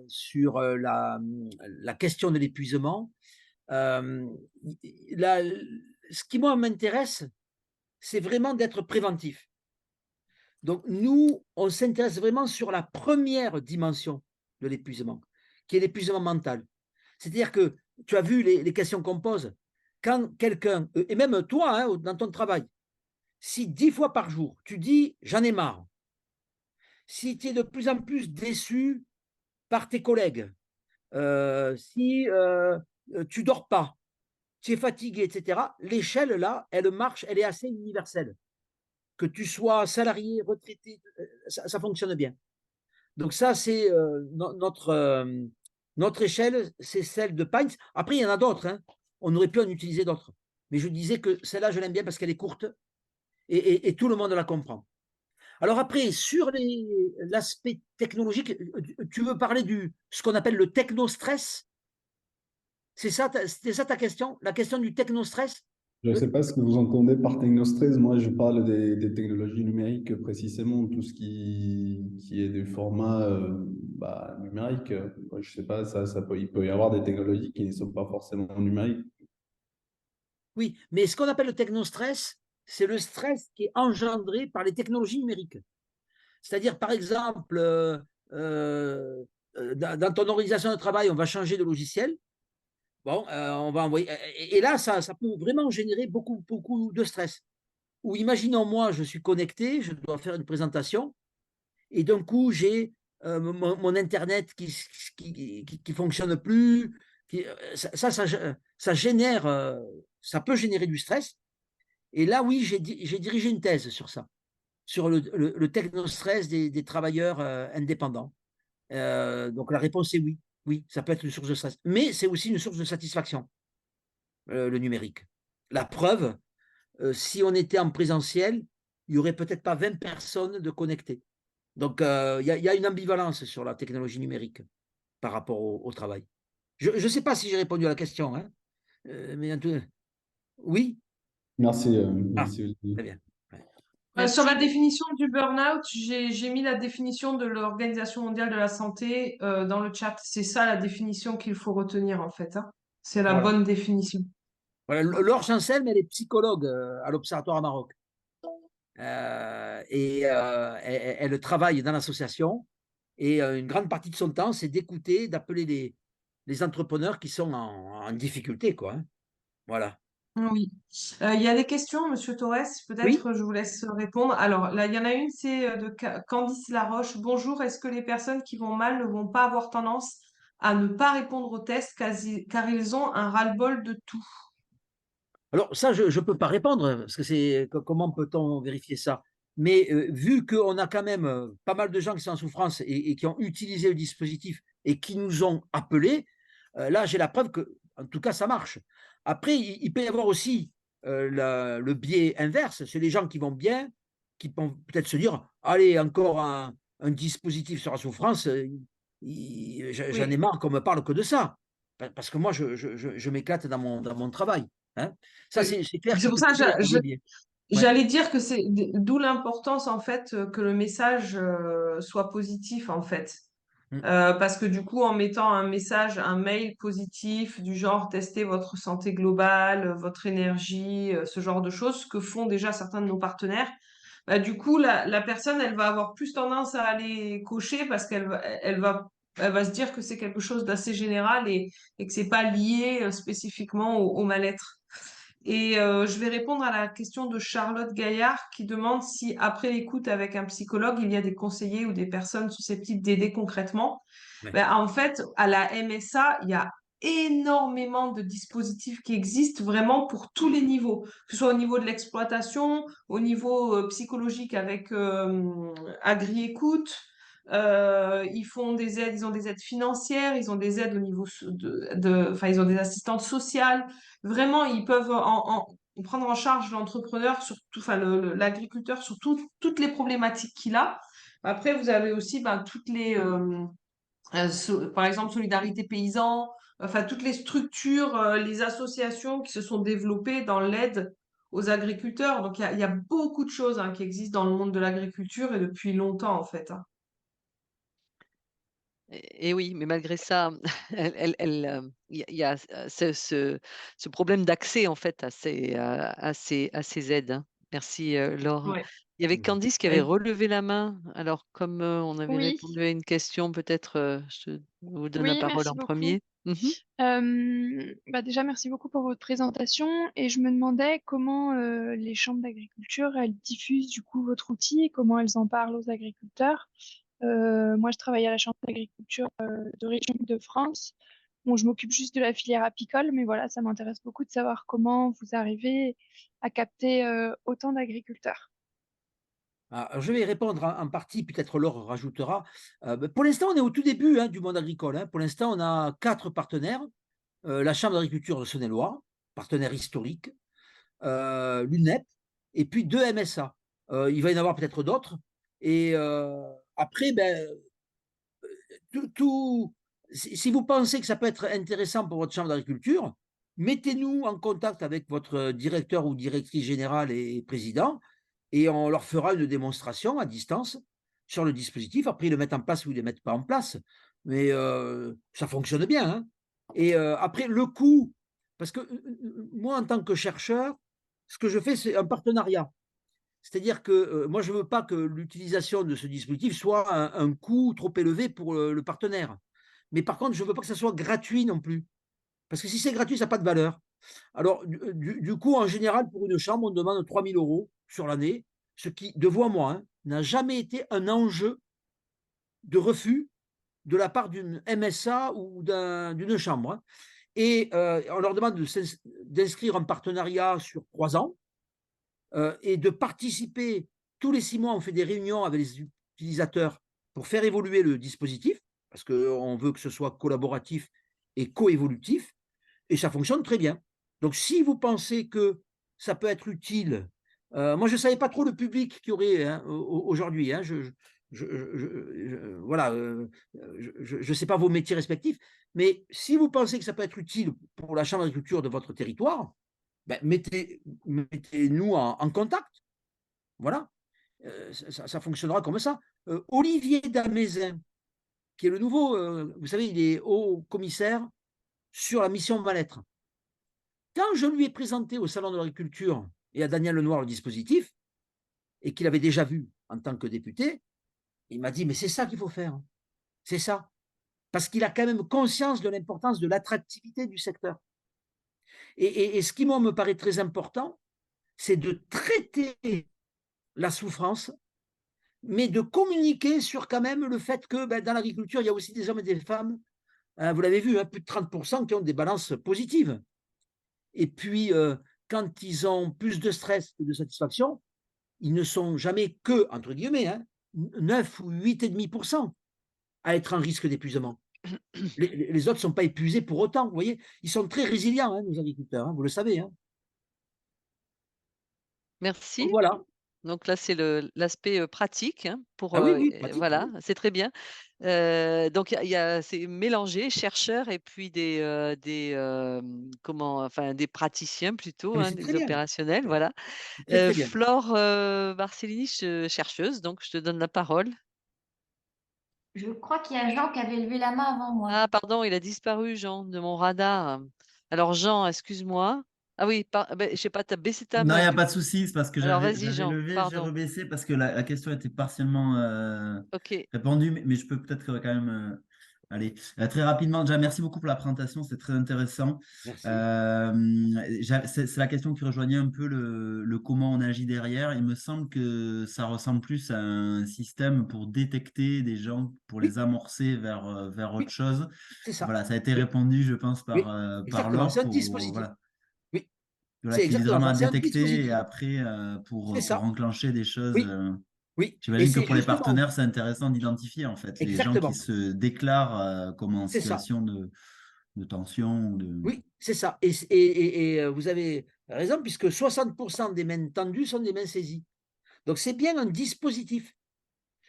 sur la question de l'épuisement. Ce qui, moi, m'intéresse, c'est vraiment d'être préventif. Donc, nous, on s'intéresse vraiment sur la première dimension de l'épuisement, qui est l'épuisement mental. C'est-à-dire que tu as vu les questions qu'on pose. Quand quelqu'un, et même toi, hein, dans ton travail, si 10 fois par jour, tu dis « j'en ai marre », si tu es de plus en plus déçu par tes collègues, si tu dors pas, tu es fatigué, etc., l'échelle, là, elle marche, elle est assez universelle. Que tu sois salarié, retraité, ça fonctionne bien. Donc ça, c'est notre échelle, c'est celle de Pines. Après, il y en a d'autres. Hein. On aurait pu en utiliser d'autres. Mais je disais que celle-là, je l'aime bien parce qu'elle est courte et tout le monde la comprend. Alors après, sur l'aspect technologique, tu veux parler ce qu'on appelle le technostress? C'était ça ta question? La question du technostress? Je ne sais pas ce que vous entendez par technostress. Moi, je parle des technologies numériques précisément, tout ce qui est du format numérique. Moi, je ne sais pas, il peut y avoir des technologies qui ne sont pas forcément numériques. Oui, mais ce qu'on appelle le technostress, c'est le stress qui est engendré par les technologies numériques. C'est-à-dire, par exemple, dans ton organisation de travail, on va changer de logiciel. Bon, on va envoyer. Et là, ça peut vraiment générer beaucoup, beaucoup de stress. Ou imaginons, moi, je suis connecté, je dois faire une présentation, et d'un coup, j'ai mon Internet qui fonctionne plus. Ça génère, ça peut générer du stress. Et là, oui, j'ai dirigé une thèse sur ça, sur le technostress des travailleurs indépendants. Donc la réponse est oui. Oui, ça peut être une source de stress. Mais c'est aussi une source de satisfaction, le numérique. La preuve, si on était en présentiel, il n'y aurait peut-être pas 20 personnes de connectées. Donc il y a une ambivalence sur la technologie numérique par rapport au travail. Je ne sais pas si j'ai répondu à la question, hein, mais en tout... Oui. Merci, Ah, merci Olivier. très bien. Ouais. Sur la définition du burn-out, j'ai mis la définition de l'Organisation mondiale de la santé dans le chat. C'est ça la définition qu'il faut retenir en fait. Hein. C'est la Voilà. bonne définition. Voilà. Laure Chancel, elle est psychologue à l'Observatoire Maroc. Elle travaille dans l'association et une grande partie de son temps, c'est d'écouter, d'appeler les entrepreneurs qui sont en difficulté, quoi. Hein. Voilà. Oui. Il y a des questions, Monsieur Torres. Oui. Peut-être je vous laisse répondre. Alors là, il y en a une, c'est de Candice Laroche. Bonjour. Est-ce que les personnes qui vont mal ne vont pas avoir tendance à ne pas répondre aux tests car ils ont un ras-le-bol de tout? Alors ça, je ne peux pas répondre, parce que comment peut-on vérifier ça? Mais vu qu'on a quand même pas mal de gens qui sont en souffrance et qui ont utilisé le dispositif et qui nous ont appelés, là, j'ai la preuve que, en tout cas, ça marche. Après, il peut y avoir aussi le biais inverse, c'est les gens qui vont bien, qui vont peut-être se dire, allez, encore un dispositif sur la souffrance, j'en ai marre qu'on me parle que de ça. Parce que moi, je m'éclate dans mon travail. Hein. Ça, Oui. c'est clair. C'est pour ça que Ouais. j'allais dire que c'est d'où l'importance en fait que le message soit positif en fait. Mm. Parce que du coup, en mettant un message, un mail positif du genre tester votre santé globale, votre énergie, ce genre de choses, ce que font déjà certains de nos partenaires, bah, du coup, la personne, elle va avoir plus tendance à aller cocher parce elle va se dire que c'est quelque chose d'assez général et que c'est pas lié spécifiquement au mal-être. Et je vais répondre à la question de Charlotte Gaillard qui demande si après l'écoute avec un psychologue, il y a des conseillers ou des personnes susceptibles d'aider concrètement. Ouais. Ben, en fait, à la MSA, il y a énormément de dispositifs qui existent vraiment pour tous les niveaux, que ce soit au niveau de l'exploitation, au niveau psychologique avec Agri-Écoute. Ils font des aides, ils ont des aides financières, ils ont des aides au niveau enfin, ils ont des assistantes sociales. Vraiment, ils peuvent prendre en charge l'entrepreneur, enfin l'agriculteur sur toutes les problématiques qu'il a. Après, vous avez aussi ben, toutes les, par exemple, Solidarité Paysan, enfin toutes les structures, les associations qui se sont développées dans l'aide aux agriculteurs. Donc il y a beaucoup de choses hein, qui existent dans le monde de l'agriculture et depuis longtemps en fait. Hein. Et oui, mais malgré ça, il y a ce problème d'accès en fait à ces aides, hein. Merci, Laure. Ouais. Il y avait Mhm. Candice qui avait relevé la main. Alors comme, on avait Oui, répondu à une question, peut-être, je vous donne la oui, parole merci en beaucoup. premier. Mhm. Bah déjà, merci beaucoup pour votre présentation et je me demandais comment les chambres d'agriculture, elles diffusent du coup votre outil et comment elles en parlent aux agriculteurs. Moi, je travaille à la chambre d'agriculture de région de France. Bon, je m'occupe juste de la filière apicole, mais voilà, ça m'intéresse beaucoup de savoir comment vous arrivez à capter autant d'agriculteurs. Alors, je vais répondre en partie, peut-être Laure rajoutera. Pour l'instant, on est au tout début hein, du monde agricole. Hein. Pour l'instant, on a 4 partenaires. La Chambre d'agriculture de Saône-et-Loire, partenaire historique, l'UNEP, et puis 2 MSA. Il va y en avoir peut-être d'autres. Et après, si vous pensez que ça peut être intéressant pour votre chambre d'agriculture, mettez-nous en contact avec votre directeur ou directrice générale et président, et on leur fera une démonstration à distance sur le dispositif. Après, ils le mettent en place ou ils ne le mettent pas en place. Mais ça fonctionne bien. Hein. Et après, le coût, parce que moi, en tant que chercheur, ce que je fais, c'est un partenariat. C'est-à-dire que moi, je ne veux pas que l'utilisation de ce dispositif soit un coût trop élevé pour le partenaire. Mais par contre, je ne veux pas que ça soit gratuit non plus. Parce que si c'est gratuit, ça n'a pas de valeur. Alors, du coup, en général, pour une chambre, on demande 3 000 euros sur l'année, ce qui, de vous à moi, hein, n'a jamais été un enjeu de refus de la part d'une MSA ou d'une chambre. Hein. Et on leur demande d'inscrire un partenariat sur 3 ans et de participer. Tous les 6 mois, on fait des réunions avec les utilisateurs pour faire évoluer le dispositif, parce qu'on veut que ce soit collaboratif et coévolutif, et ça fonctionne très bien. Donc, si vous pensez que ça peut être utile, moi, je ne savais pas trop le public qu'il y aurait hein, aujourd'hui. Hein, voilà, je ne sais pas vos métiers respectifs, mais si vous pensez que ça peut être utile pour la chambre d'agriculture de votre territoire, ben, mettez-nous en contact. Voilà, ça fonctionnera comme ça. Olivier Damézin, qui est le nouveau, vous savez, il est haut commissaire sur la mission mal-être. Quand je lui ai présenté au Salon de l'Agriculture et à Daniel Lenoir le dispositif, et qu'il avait déjà vu en tant que député, il m'a dit, mais c'est ça qu'il faut faire. C'est ça. Parce qu'il a quand même conscience de l'importance de l'attractivité du secteur. Et ce qui, moi, me paraît très important, c'est de traiter la souffrance, mais de communiquer sur quand même le fait que dans l'agriculture, il y a aussi des hommes et des femmes, vous l'avez vu, hein, plus de 30% qui ont des balances positives. Et puis, quand ils ont plus de stress que de satisfaction, ils ne sont jamais que, entre guillemets, hein, 9 ou 8,5% à être en risque d'épuisement. Les autres ne sont pas épuisés pour autant, vous voyez. Ils sont très résilients, hein, nos agriculteurs, hein, vous le savez. Hein. Merci. Donc, voilà. Donc là, c'est l'aspect pratique hein, pour Ah oui, pratique. voilà, Oui. c'est très bien. Donc c'est mélangé chercheurs et puis enfin des praticiens plutôt, Mais hein, c'est très des bien. opérationnels, voilà. C'est très, très bien. Flore Barcellini, chercheuse, donc je te donne la parole. Je crois qu'il y a Jean qui avait levé la main avant moi. Ah, pardon, il a disparu, Jean, de mon radar. Alors Jean, excuse-moi. Ah oui, je sais pas, tu as baissé ta Non, il main n'y a du pas de coup. souci, c'est parce que Alors j'avais vas-y, Jean, levé, j'ai pardon. rebaissé parce que la question était partiellement Ok. répondue, mais je peux peut-être quand même aller très rapidement. Déjà, merci beaucoup pour la présentation, c'est très intéressant. Merci. C'est la question qui rejoignait un peu le comment on agit derrière. Il me semble que ça ressemble plus à un système pour détecter des gens, pour les amorcer vers autre chose. C'est ça. Voilà, ça a été répondu, je pense, par exactement. Laure C'est un pour dispositif. voilà. Oui. Voilà, qui vise exactement vraiment à ça. C'est un détecter et dispositif. après pour ça. enclencher des choses. Oui. Oui. Et J'imagine que c'est pour les justement. partenaires, c'est intéressant d'identifier en fait les gens Exactement. qui se déclarent comme en C'est ça. situation de tension. Oui, c'est ça. Et vous avez raison, puisque 60% des mains tendues sont des mains saisies. Donc, c'est bien un dispositif.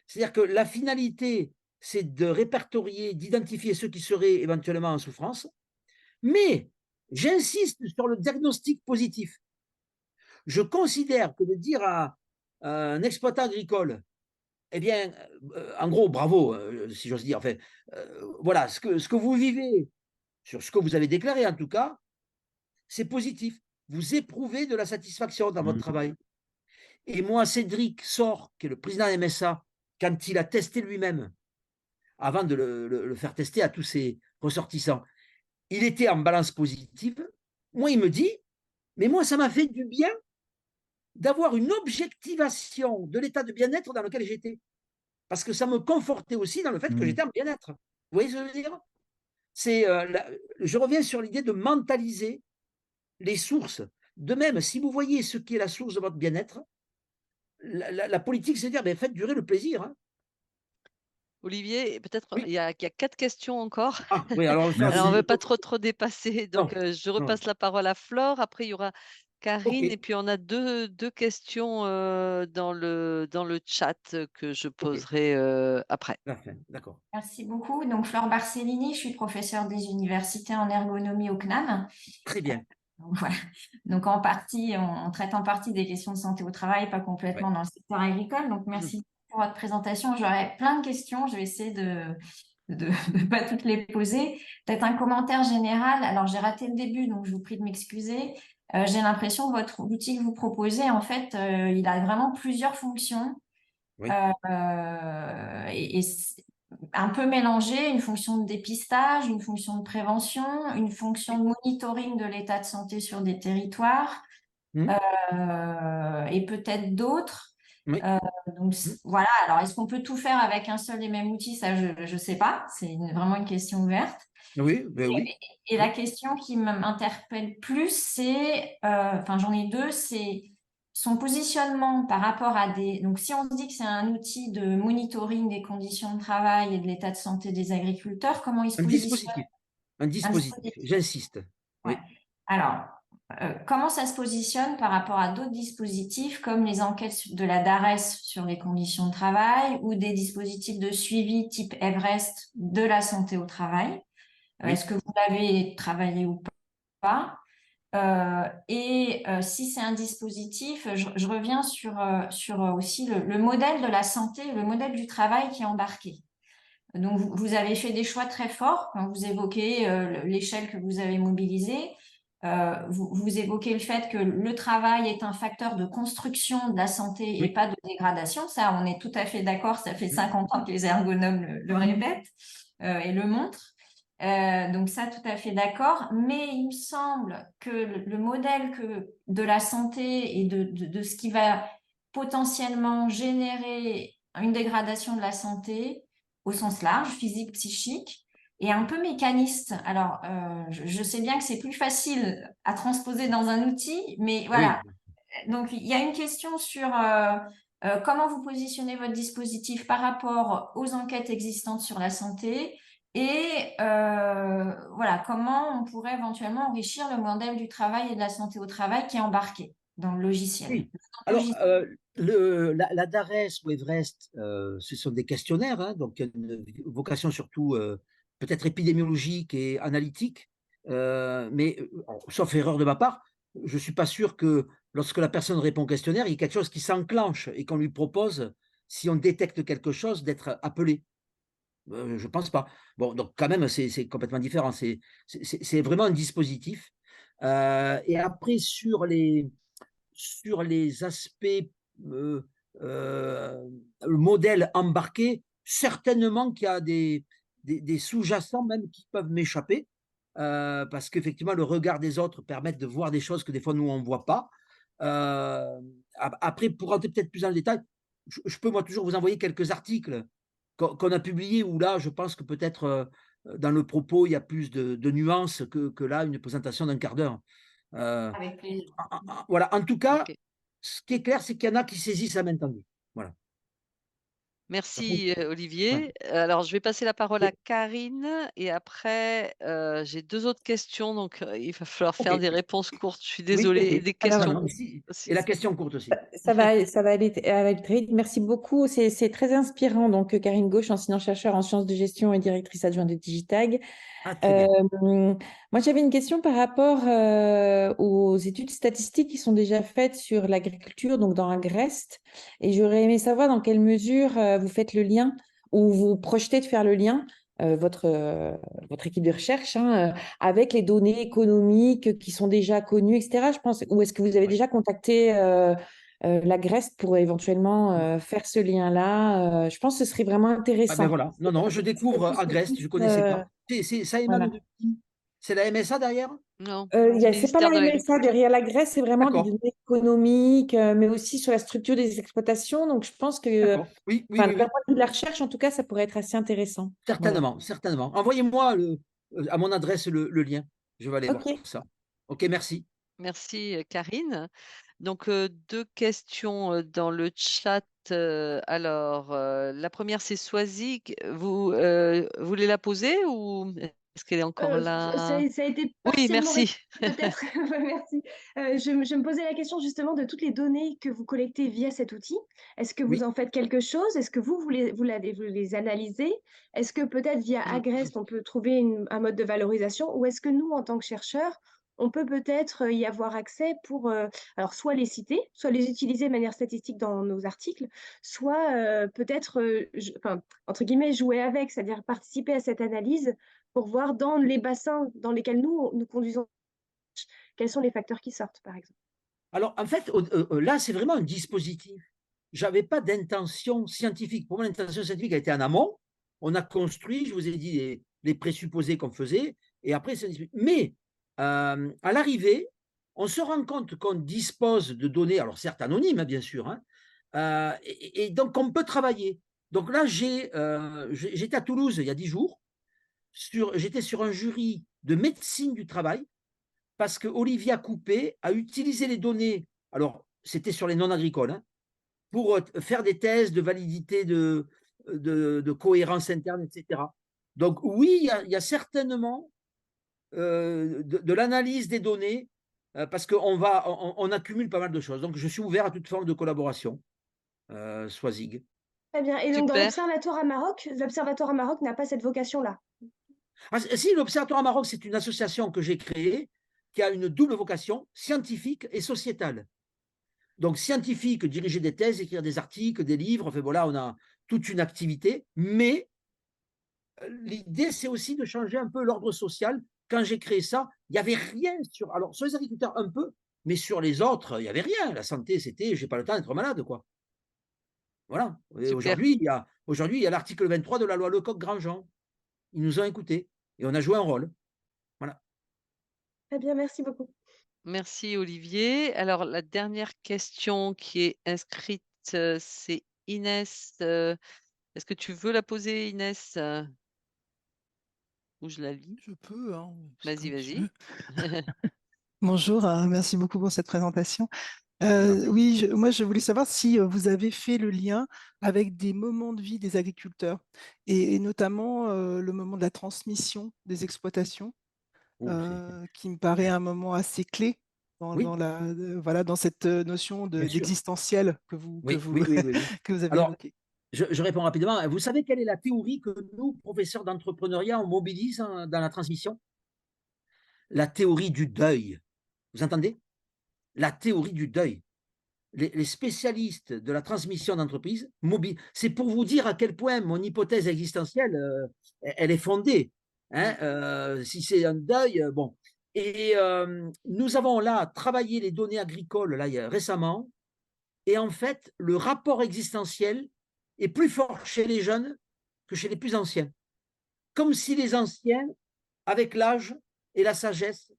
C'est-à-dire que la finalité, c'est de répertorier, d'identifier ceux qui seraient éventuellement en souffrance Mais j'insiste sur le diagnostic positif. Je considère que de dire à un exploitant agricole, eh bien, en gros, bravo, si j'ose dire, enfin, voilà, ce que vous vivez, sur ce que vous avez déclaré en tout cas, c'est positif. Vous éprouvez de la satisfaction dans votre Mmh. travail. Et moi, Cédric Sort, qui est le président MSA, quand il a testé lui-même, avant de le faire tester à tous ses ressortissants, il était en balance positive. Moi, il me dit, mais moi, ça m'a fait du bien d'avoir une objectivation de l'état de bien-être dans lequel j'étais. Parce que ça me confortait aussi dans le fait que Mmh. j'étais en bien-être. Vous voyez ce que je veux dire? Je reviens sur l'idée de mentaliser les sources. De même, si vous voyez ce qui est la source de votre bien-être, la politique, c'est de dire, ben, faites durer le plaisir. Hein. Olivier, peut-être Oui. il y a 4 questions encore. Ah, oui, alors ça, Alors, on ne veut Merci. pas trop dépasser. Donc, Non, je non. repasse la parole à Flore. Après, il y aura Karine. Ok, Et puis, on a deux questions dans le chat que je ok, poserai après. d'accord. Merci beaucoup. Donc, Flore Barcellini, je suis professeure des universités en ergonomie au CNAM. Très bien. Donc, voilà. Donc, en partie, on traite en partie des questions de santé au travail, pas complètement Ouais. dans le secteur agricole. Donc, merci pour votre présentation. J'aurais plein de questions. Je vais essayer de pas toutes les poser. Peut-être un commentaire général. Alors, j'ai raté le début, donc je vous prie de m'excuser. J'ai l'impression que l'outil que vous proposez, en fait, il a vraiment plusieurs fonctions. Oui. Et un peu mélangé, une fonction de dépistage, une fonction de prévention, une fonction de monitoring de l'état de santé sur des territoires, Mmh. et peut-être d'autres. Oui. Donc Mmh. voilà, alors est-ce qu'on peut tout faire avec un seul et même outil? Ça, je ne sais pas, c'est vraiment une question ouverte. Oui, ben oui. Et la question qui m'interpelle plus, c'est, enfin j'en ai deux, c'est son positionnement par rapport à des... Donc si on se dit que c'est un outil de monitoring des conditions de travail et de l'état de santé des agriculteurs, comment il se Un positionne? dispositif. Un dispositif, j'insiste. Ouais. Oui. Alors, comment ça se positionne par rapport à d'autres dispositifs comme les enquêtes de la DARES sur les conditions de travail ou des dispositifs de suivi type Everest de la santé au travail? Oui. Est-ce que vous l'avez travaillé ou pas? Si c'est un dispositif, je reviens sur aussi le modèle de la santé, le modèle du travail qui est embarqué. Donc, vous avez fait des choix très forts quand vous évoquez l'échelle que vous avez mobilisée. Vous évoquez le fait que le travail est un facteur de construction de la santé et Oui. pas de dégradation. Ça, on est tout à fait d'accord. Ça fait 50 ans que les ergonomes le répètent et le montrent. Donc ça, tout à fait d'accord. Mais il me semble que le modèle de la santé et de ce qui va potentiellement générer une dégradation de la santé au sens large, physique, psychique, et un peu mécaniste. Alors, je sais bien que c'est plus facile à transposer dans un outil, mais voilà. Oui. Donc, il y a une question sur comment vous positionnez votre dispositif par rapport aux enquêtes existantes sur la santé et voilà, comment on pourrait éventuellement enrichir le modèle du travail et de la santé au travail qui est embarqué dans le logiciel. Oui. Alors, la DARES ou Everest, ce sont des questionnaires, hein, donc une vocation surtout peut-être épidémiologique et analytique, mais sauf erreur de ma part, je ne suis pas sûr que lorsque la personne répond au questionnaire, il y ait quelque chose qui s'enclenche et qu'on lui propose, si on détecte quelque chose, d'être appelé. Je ne pense pas. Bon, donc quand même, c'est complètement différent. C'est vraiment un dispositif. Et après, sur les aspects le modèle embarqué, certainement qu'il y a des sous-jacents même qui peuvent m'échapper, parce qu'effectivement, le regard des autres permet de voir des choses que des fois, nous, on ne voit pas. Après, pour rentrer peut-être plus dans le détail, je peux moi toujours vous envoyer quelques articles qu'on a publiés où là, je pense que peut-être dans le propos, il y a plus de nuances que là, une présentation d'un quart d'heure. Avec plaisir. Voilà, en tout cas, Ok. ce qui est clair, c'est qu'il y en a qui saisissent à main tendue. Voilà. Merci Ouais. Olivier. Alors, je vais passer la parole à Oui. Karine et après, j'ai 2 autres questions, donc il va falloir faire Ok. des réponses courtes. Je suis Oui, désolée et ok. des Alors, Non, questions non, mais courtes et aussi. la question courte aussi. ça va aller très vite. Merci beaucoup. C'est très inspirant. Donc, Karine Gauche, enseignant-chercheur en sciences de gestion et directrice adjointe de Digitag. Ah, très bien. Moi, j'avais une question par rapport aux études statistiques qui sont déjà faites sur l'agriculture, donc dans Agreste. Et j'aurais aimé savoir dans quelle mesure vous faites le lien ou vous projetez de faire le lien, votre équipe de recherche, hein, avec les données économiques qui sont déjà connues, etc. Je pense, ou est-ce que vous avez Ouais. déjà contacté l'Agreste pour éventuellement faire ce lien-là? Je pense que ce serait vraiment Ah ben intéressant. voilà. Non, non, je découvre Agreste, je ne connaissais pas. Ça émane Voilà. de qui? C'est la MSA derrière? Non, C'est pas ministère de la MSA l'Agriculture. derrière la Grèce, c'est vraiment des D'accord, données économiques, mais aussi sur la structure des exploitations. Donc, je pense que, d'accord. Oui, oui, enfin, oui, d'un oui. point de vue de la recherche, en tout cas, ça pourrait être assez intéressant. Voilà. Certainement, certainement. Envoyez-moi à mon adresse le lien. Je vais aller voir OK. ça. Ok, merci. Merci Karine. Donc, deux questions dans le chat. Alors, la première, c'est Swazik. Vous voulez la poser ou est-ce qu'elle est encore là? Ça a été Oui, partiellement merci. peut-être. Ouais, merci. Je me posais la question justement de toutes les données que vous collectez via cet outil. Est-ce que vous Oui. en faites quelque chose? Est-ce que vous les analysez? Est-ce que peut-être via Agrest, on peut trouver un mode de valorisation? Ou est-ce que nous, en tant que chercheurs, on peut peut-être y avoir accès pour alors soit les citer, soit les utiliser de manière statistique dans nos articles, soit peut-être, enfin, entre guillemets, jouer avec, c'est-à-dire participer à cette analyse pour voir dans les bassins dans lesquels nous conduisons, quels sont les facteurs qui sortent, par exemple. Alors, en fait, là, c'est vraiment un dispositif. Je n'avais pas d'intention scientifique. Pour moi, l'intention scientifique a été en amont. On a construit, je vous ai dit, les présupposés qu'on faisait. Et après, c'est un dispositif. Mais à l'arrivée, on se rend compte qu'on dispose de données, alors certes anonymes, hein, bien sûr, hein, et donc on peut travailler. Donc là, j'étais à Toulouse il y a 10 jours. J'étais sur un jury de médecine du travail parce que Olivia Coupé a utilisé les données, alors c'était sur les non-agricoles, hein, pour faire des thèses de validité de cohérence interne, etc. Donc oui, il y a certainement de l'analyse des données parce qu'on accumule pas mal de choses. Donc je suis ouvert à toute forme de collaboration, Swazig. Très bien. Et donc, dans Super. l'Observatoire à Maroc n'a pas cette vocation-là. Ah, si, l'Observatoire Maroc, c'est une association que j'ai créée qui a une double vocation, scientifique et sociétale. Donc, scientifique, diriger des thèses, écrire des articles, des livres, enfin voilà, on a toute une activité, mais l'idée, c'est aussi de changer un peu l'ordre social. Quand j'ai créé ça, il n'y avait rien alors sur les agriculteurs un peu, mais sur les autres, il n'y avait rien. La santé, c'était, j'ai pas le temps d'être malade, quoi. Voilà. Et Super. aujourd'hui, il y a l'article 23 de la loi Lecoq-Grandjean. Ils nous ont écoutés et on a joué un rôle. Voilà. Très bien, merci beaucoup. Merci Olivier. Alors, la dernière question qui est inscrite, c'est Inès. Est-ce que tu veux la poser, Inès? Ou je la lis? Je peux, hein, c'est Vas-y, comme tu vas-y. veux. Bonjour, merci beaucoup pour cette présentation. Merci. Oui, moi je voulais savoir si vous avez fait le lien avec des moments de vie des agriculteurs et notamment le moment de la transmission des exploitations, Oh, qui me paraît un moment assez clé oui, voilà, dans cette notion bien sûr. d'existentiel que vous, Oui, oui, oui, oui, oui. que vous avez Alors, évoqué. je réponds rapidement. Vous savez quelle est la théorie que nous, professeurs d'entrepreneuriat, on mobilise dans la transmission? La théorie du deuil. Vous entendez? La théorie du deuil. Les spécialistes de la transmission d'entreprise c'est pour vous dire à quel point mon hypothèse existentielle, elle est fondée. Hein, si c'est un deuil, bon. Et nous avons là travaillé les données agricoles là, récemment. Et en fait, le rapport existentiel est plus fort chez les jeunes que chez les plus anciens. Comme si les anciens, avec l'âge et la sagesse,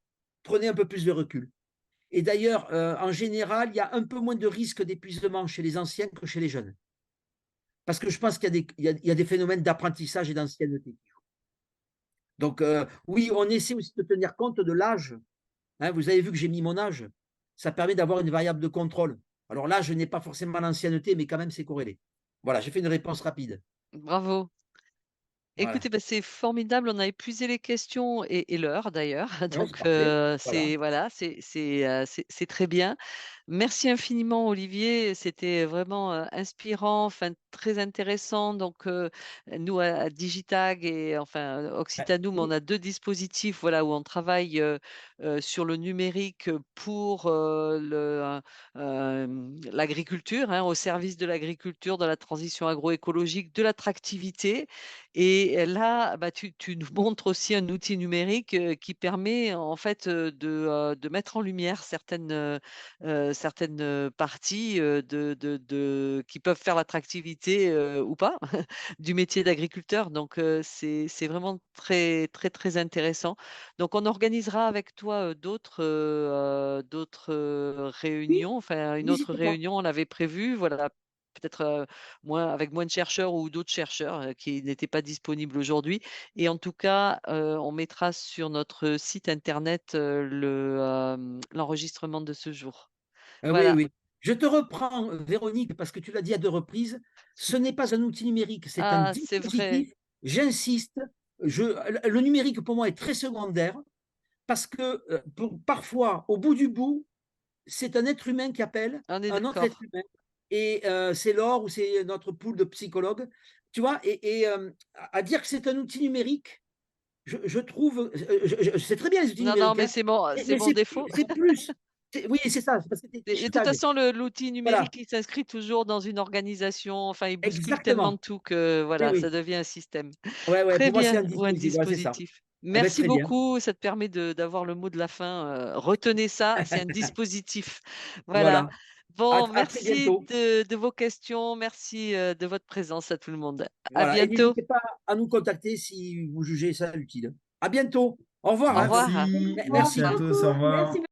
prenaient un peu plus de recul. Et d'ailleurs, en général, il y a un peu moins de risque d'épuisement chez les anciens que chez les jeunes. Parce que je pense qu'il y a des phénomènes d'apprentissage et d'ancienneté. Donc, oui, on essaie aussi de tenir compte de l'âge. Hein, vous avez vu que j'ai mis mon âge. Ça permet d'avoir une variable de contrôle. Alors là, je n'ai pas forcément l'ancienneté, mais quand même, c'est corrélé. Voilà, j'ai fait une réponse rapide. Bravo. Voilà. Écoutez, bah, c'est formidable. On a épuisé les questions et l'heure d'ailleurs. Ouais, c'est Donc, parfait. Voilà. c'est voilà, c'est très bien. Merci infiniment, Olivier. C'était vraiment inspirant, enfin très intéressant. Donc, nous à Digitag et enfin Occitanum, on Oui. a 2 dispositifs, voilà, où on travaille sur le numérique pour l'agriculture, hein, au service de l'agriculture, de la transition agroécologique, de l'attractivité. Et là, bah, tu nous montres aussi un outil numérique qui permet en fait de mettre en lumière certaines parties qui peuvent faire l'attractivité ou pas du métier d'agriculteur. Donc, c'est vraiment très, très, très intéressant. Donc, on organisera avec toi d'autres Oui, réunions. Enfin, une autre n'hésitez pas. réunion, on avait prévu, voilà. Peut-être avec moins de chercheurs ou d'autres chercheurs qui n'étaient pas disponibles aujourd'hui. Et en tout cas, on mettra sur notre site internet l'enregistrement de ce jour. Ah oui, Voilà. oui. Je te reprends, Véronique, parce que tu l'as dit à 2 reprises. Ce n'est pas un outil numérique, c'est un Ah, c'est vrai. dispositif. J'insiste. Le numérique, pour moi, est très secondaire parce que parfois, au bout du bout, c'est un être humain qui appelle On est un autre être d'accord. humain. Et c'est Laure ou c'est notre pool de psychologues. Tu vois, à dire que c'est un outil numérique, je trouve, c'est très bien les outils Non, non, numériques, mais hein, c'est mon, mais c'est mon c'est défaut. c'est plus. Oui, c'est ça, c'est parce que tu es Et de toute digitag. façon, l'outil Voilà, numérique, il s'inscrit toujours dans une organisation. Enfin, il bouscule tellement de exactement. tout que Oui, voilà, ça oui. devient un système. Ouais, ouais, Très pour moi, c'est bien, un ou un dispositif. Ouais, c'est ça. dispositif. Eh ben, Merci très bien. beaucoup. Ça te permet d'avoir le mot de la fin. Retenez ça, c'est un dispositif. Voilà. Voilà. Bon, À très merci bientôt. de vos questions. Merci de votre présence à tout le monde. À Voilà. Et bientôt. n'hésitez pas à nous contacter si vous jugez ça utile. À bientôt. Au revoir, Au hein. revoir. Merci, Merci merci Merci. à tous, au beaucoup. Merci revoir.